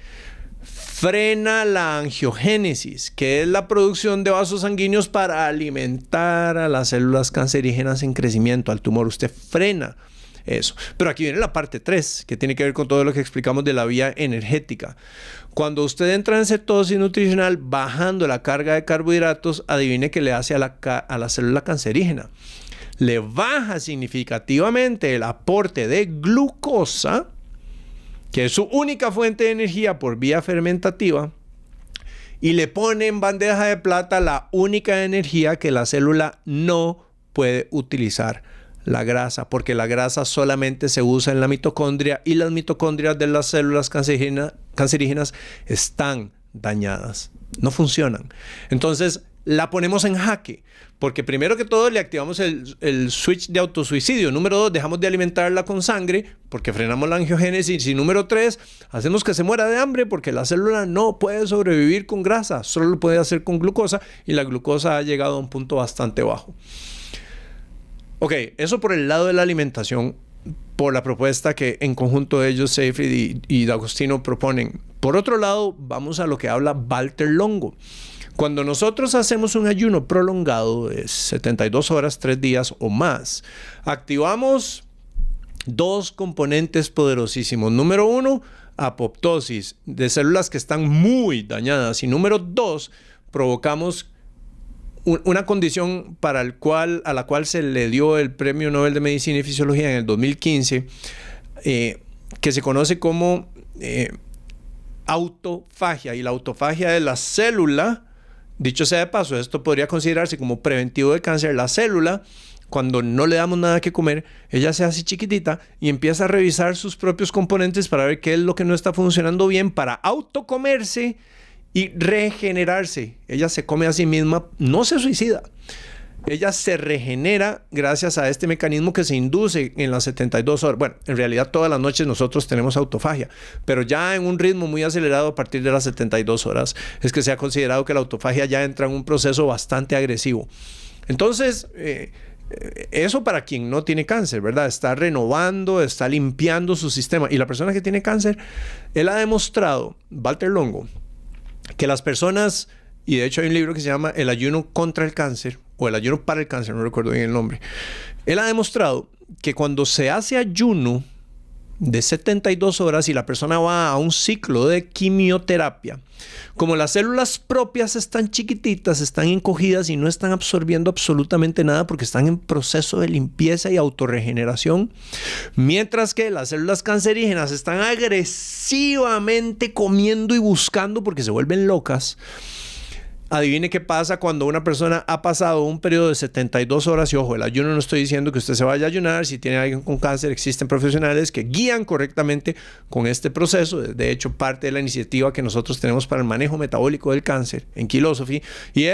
frena la angiogénesis, que es la producción de vasos sanguíneos para alimentar a las células cancerígenas en crecimiento, al tumor. Usted frena eso. Pero aquí viene la parte 3, que tiene que ver con todo lo que explicamos de la vía energética. Cuando usted entra en cetosis nutricional, bajando la carga de carbohidratos, adivine qué le hace a la célula cancerígena. Le baja significativamente el aporte de glucosa, que es su única fuente de energía por vía fermentativa, y le pone en bandeja de plata la única energía que la célula no puede utilizar, la grasa, porque la grasa solamente se usa en la mitocondria y las mitocondrias de las células cancerígenas están dañadas, no funcionan. Entonces, la ponemos en jaque. Porque primero que todo le activamos el switch de autosuicidio. Número 2, dejamos de alimentarla con sangre porque frenamos la angiogénesis. Y número 3, hacemos que se muera de hambre porque la célula no puede sobrevivir con grasa, solo lo puede hacer con glucosa y la glucosa ha llegado a un punto bastante bajo. Ok, eso por el lado de la alimentación, por la propuesta que en conjunto ellos, Seyfried y D'Agostino, proponen. Por otro lado, vamos a lo que habla Valter Longo. Cuando nosotros hacemos un ayuno prolongado de 72 horas, 3 días o más, activamos dos componentes poderosísimos. Número 1, apoptosis de células que están muy dañadas. Y número 2, provocamos una condición a la cual se le dio el Premio Nobel de Medicina y Fisiología en el 2015, que se conoce como autofagia. Y la autofagia de la célula, dicho sea de paso, esto podría considerarse como preventivo de cáncer. La célula, cuando no le damos nada que comer, ella se hace chiquitita y empieza a revisar sus propios componentes para ver qué es lo que no está funcionando bien, para autocomerse y regenerarse. Ella se come a sí misma, no se suicida. Ella se regenera gracias a este mecanismo que se induce en las 72 horas. Bueno, en realidad todas las noches nosotros tenemos autofagia, pero ya en un ritmo muy acelerado a partir de las 72 horas es que se ha considerado que la autofagia ya entra en un proceso bastante agresivo. Entonces, eso para quien no tiene cáncer, ¿verdad? Está renovando, está limpiando su sistema. Y la persona que tiene cáncer, él ha demostrado, Valter Longo, que las personas, y de hecho hay un libro que se llama El ayuno contra el cáncer, o el ayuno para el cáncer, no recuerdo bien el nombre. Él ha demostrado que cuando se hace ayuno de 72 horas y la persona va a un ciclo de quimioterapia, como las células propias están chiquititas, están encogidas y no están absorbiendo absolutamente nada porque están en proceso de limpieza y autorregeneración, mientras que las células cancerígenas están agresivamente comiendo y buscando porque se vuelven locas. Adivine qué pasa cuando una persona ha pasado un periodo de 72 horas. Y ojo, el ayuno no estoy diciendo que usted se vaya a ayunar. Si tiene alguien con cáncer, existen profesionales que guían correctamente con este proceso. De hecho, parte de la iniciativa que nosotros tenemos para el manejo metabólico del cáncer en Kilosophy, y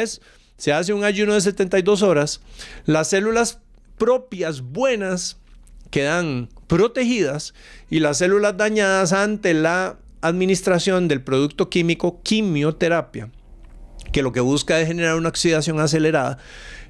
se hace un ayuno de 72 horas. Las células propias buenas quedan protegidas y las células dañadas ante la administración del producto químico quimioterapia, que lo que busca es generar una oxidación acelerada.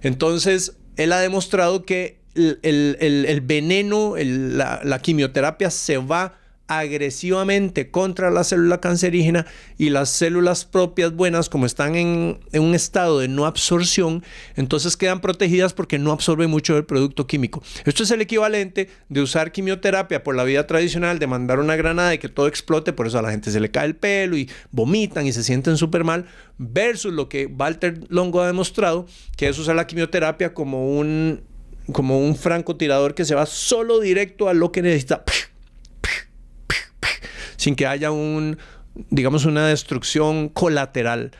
Entonces, él ha demostrado que el veneno, la quimioterapia se va agresivamente contra la célula cancerígena y las células propias buenas, como están en un estado de no absorción, entonces quedan protegidas porque no absorben mucho del producto químico. Esto es el equivalente de usar quimioterapia por la vía tradicional, de mandar una granada y que todo explote, por eso a la gente se le cae el pelo y vomitan y se sienten súper mal, versus lo que Valter Longo ha demostrado, que es usar la quimioterapia como un francotirador que se va solo directo a lo que necesita, sin que haya una destrucción colateral,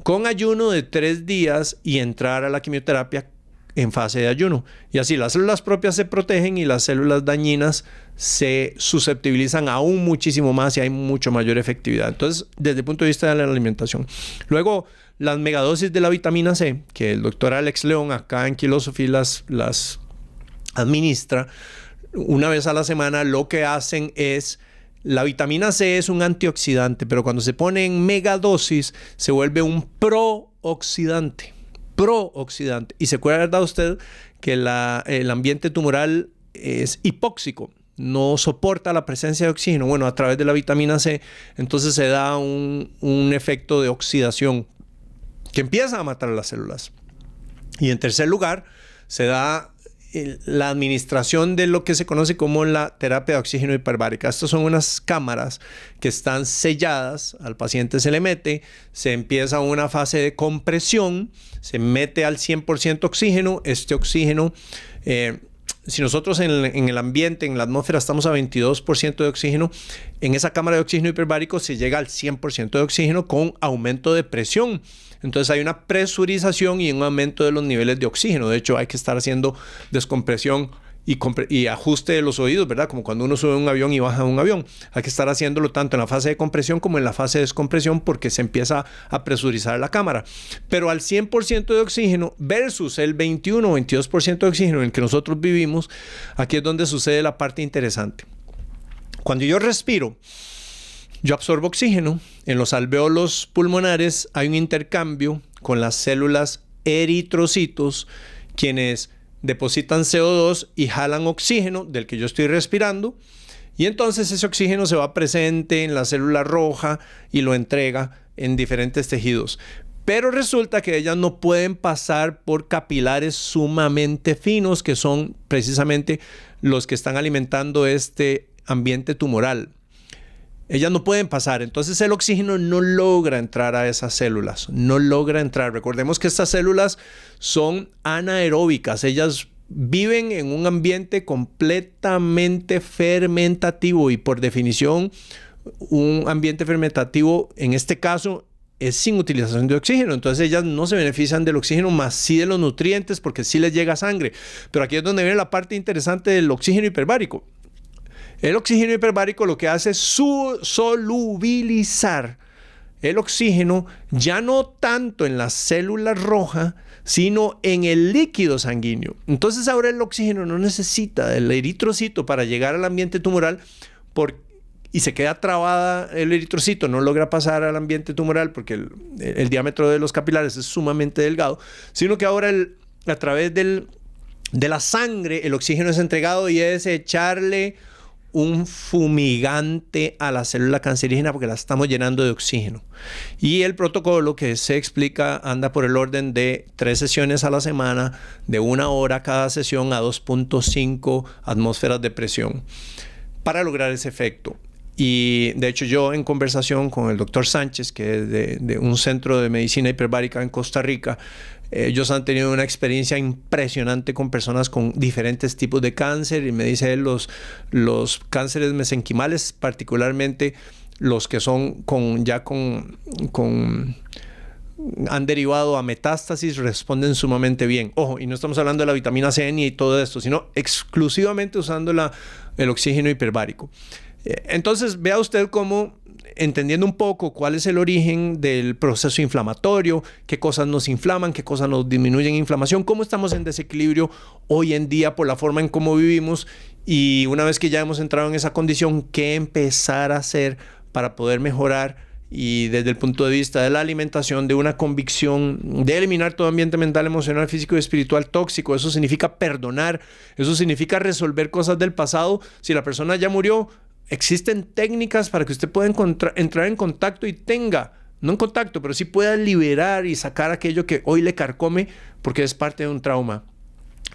con ayuno de 3 días y entrar a la quimioterapia en fase de ayuno. Y así las células propias se protegen y las células dañinas se susceptibilizan aún muchísimo más y hay mucho mayor efectividad. Entonces, desde el punto de vista de la alimentación. Luego, las megadosis de la vitamina C, que el doctor Alex León acá en Kilosophy las administra una vez a la semana. Lo que hacen es, la vitamina C es un antioxidante, pero cuando se pone en megadosis se vuelve un prooxidante. Y se acuerda usted que el ambiente tumoral es hipóxico, no soporta la presencia de oxígeno. Bueno, a través de la vitamina C, entonces se da un efecto de oxidación que empieza a matar a las células. Y en tercer lugar, se da la administración de lo que se conoce como la terapia de oxígeno hiperbárica. Estas son unas cámaras que están selladas, al paciente se le mete, se empieza una fase de compresión, se mete al 100% oxígeno. Este oxígeno, si nosotros en el ambiente, en la atmósfera, estamos a 22% de oxígeno, en esa cámara de oxígeno hiperbárico se llega al 100% de oxígeno con aumento de presión. Entonces hay una presurización y un aumento de los niveles de oxígeno. De hecho, hay que estar haciendo descompresión y ajuste de los oídos, ¿verdad? Como cuando uno sube a un avión y baja de un avión. Hay que estar haciéndolo tanto en la fase de compresión como en la fase de descompresión porque se empieza a presurizar la cámara. Pero al 100% de oxígeno versus el 21 o 22% de oxígeno en el que nosotros vivimos, aquí es donde sucede la parte interesante. Cuando yo respiro, yo absorbo oxígeno. En los alvéolos pulmonares hay un intercambio con las células eritrocitos, quienes depositan CO2 y jalan oxígeno del que yo estoy respirando, y entonces ese oxígeno se va presente en la célula roja y lo entrega en diferentes tejidos. Pero resulta que ellas no pueden pasar por capilares sumamente finos, que son precisamente los que están alimentando este ambiente tumoral. Ellas no pueden pasar, entonces el oxígeno no logra entrar a esas células, no logra entrar. Recordemos que estas células son anaeróbicas, ellas viven en un ambiente completamente fermentativo y por definición un ambiente fermentativo en este caso es sin utilización de oxígeno. Entonces ellas no se benefician del oxígeno, más sí de los nutrientes porque sí les llega sangre. Pero aquí es donde viene la parte interesante del oxígeno hiperbárico. El oxígeno hiperbárico lo que hace es solubilizar el oxígeno ya no tanto en la célula roja, sino en el líquido sanguíneo. Entonces ahora el oxígeno no necesita del eritrocito para llegar al ambiente tumoral y se queda trabada el eritrocito, no logra pasar al ambiente tumoral porque el diámetro de los capilares es sumamente delgado, sino que ahora a través de la sangre el oxígeno es entregado y es echarle un fumigante a la célula cancerígena porque la estamos llenando de oxígeno. Y el protocolo que se explica anda por el orden de 3 sesiones a la semana, de 1 hora cada sesión a 2.5 atmósferas de presión para lograr ese efecto. Y de hecho yo en conversación con el doctor Sánchez, que es de un centro de medicina hiperbárica en Costa Rica, ellos han tenido una experiencia impresionante con personas con diferentes tipos de cáncer y me dice él los cánceres mesenquimales, particularmente los que son han derivado a metástasis, responden sumamente bien. Ojo, y no estamos hablando de la vitamina C ni todo esto, sino exclusivamente usando el oxígeno hiperbárico. Entonces vea usted cómo, entendiendo un poco cuál es el origen del proceso inflamatorio, qué cosas nos inflaman, qué cosas nos disminuyen inflamación, cómo estamos en desequilibrio hoy en día por la forma en cómo vivimos, y una vez que ya hemos entrado en esa condición, qué empezar a hacer para poder mejorar, y desde el punto de vista de la alimentación, de una convicción de eliminar todo ambiente mental, emocional, físico y espiritual tóxico. Eso significa perdonar, eso significa resolver cosas del pasado. Si la persona ya murió, existen técnicas para que usted pueda entrar en contacto y no en contacto, pero sí pueda liberar y sacar aquello que hoy le carcome porque es parte de un trauma.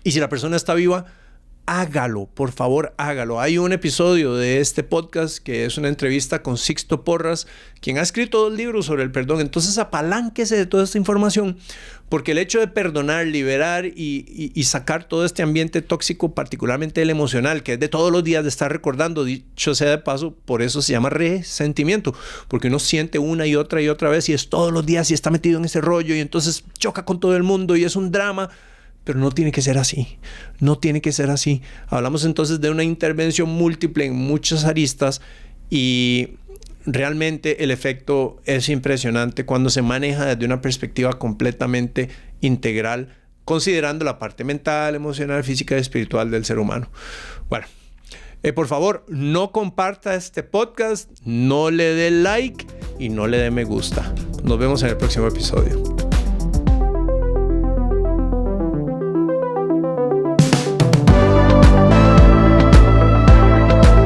Y si la persona está viva, hágalo, por favor, hágalo. Hay un episodio de este podcast que es una entrevista con Sixto Porras, quien ha escrito 2 libros sobre el perdón. Entonces apalánquese de toda esta información, porque el hecho de perdonar, liberar y sacar todo este ambiente tóxico, particularmente el emocional, que es de todos los días de estar recordando, dicho sea de paso, por eso se llama resentimiento, porque uno siente una y otra vez y es todos los días y está metido en ese rollo y entonces choca con todo el mundo y es un drama. Pero no tiene que ser así, no tiene que ser así. Hablamos entonces de una intervención múltiple en muchas aristas y realmente el efecto es impresionante cuando se maneja desde una perspectiva completamente integral, considerando la parte mental, emocional, física y espiritual del ser humano. Bueno, por favor, no comparta este podcast, no le dé like y no le dé me gusta. Nos vemos en el próximo episodio.